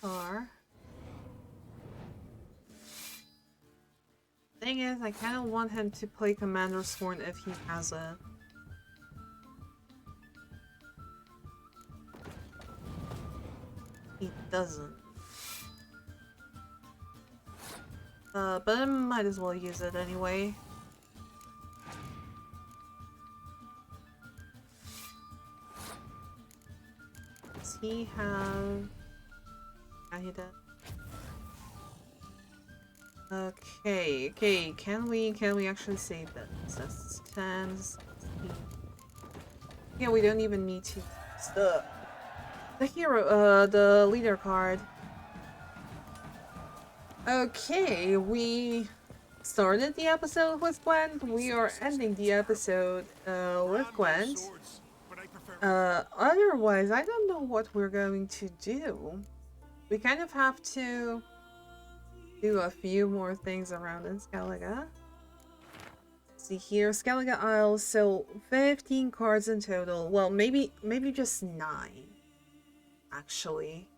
far. Thing is, I kind of want him to play Commander's Horn if he has a. He doesn't. But I might as well use it anyway. Does he have... Yeah, he does. Okay, can we actually save this? That's 10. Yeah, we don't even need to use the hero, the leader card. Okay, we started the episode with Gwent. We are ending the episode with Gwent. Otherwise, I don't know what we're going to do. We kind of have to do a few more things around in Skellig. See here, Skellig Isle, so 15 cards in total. Well, maybe just 9, actually.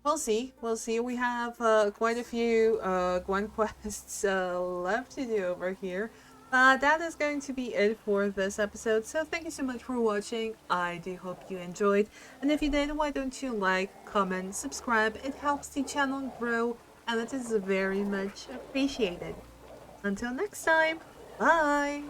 We'll see. We have quite a few Gwent quests left to do over here. That is going to be it for this episode. So thank you so much for watching. I do hope you enjoyed. And if you did, why don't you like, comment, subscribe. It helps the channel grow and it is very much appreciated. Until next time, bye!